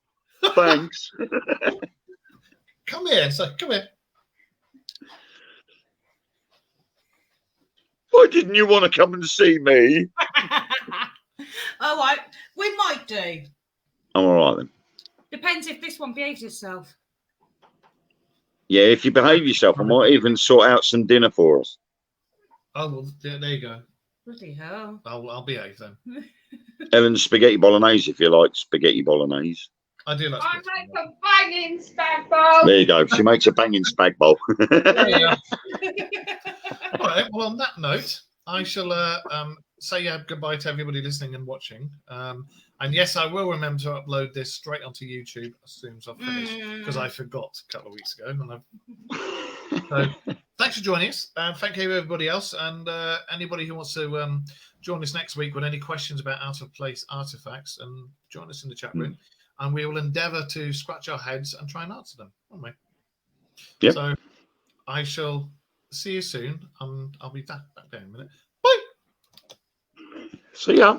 thanks. Come here, so come here. Why didn't you want to come and see me? All right, we might do. I'm all right then. Depends if this one behaves itself. Yeah, if you behave yourself, I might even sort out some dinner for us. Oh, well, there you go. Bloody hell. I'll behave then. Ellen's spaghetti bolognese, if you like spaghetti bolognese. I do like I spaghetti. make a banging spag bowl. There you go. She makes a banging spag bowl. Yeah. All right. Well, on that note, I shall say goodbye to everybody listening and watching. And yes, I will remember to upload this straight onto YouTube as soon as I've finished, because I forgot a couple of weeks ago. So thanks for joining us. Thank you everybody else, and anybody who wants to join us next week with any questions about out of place artifacts, and join us in the chat room, and we will endeavour to scratch our heads and try and answer them, won't we? Yep. So I shall see you soon, and I'll be back there in a minute. Bye. See ya.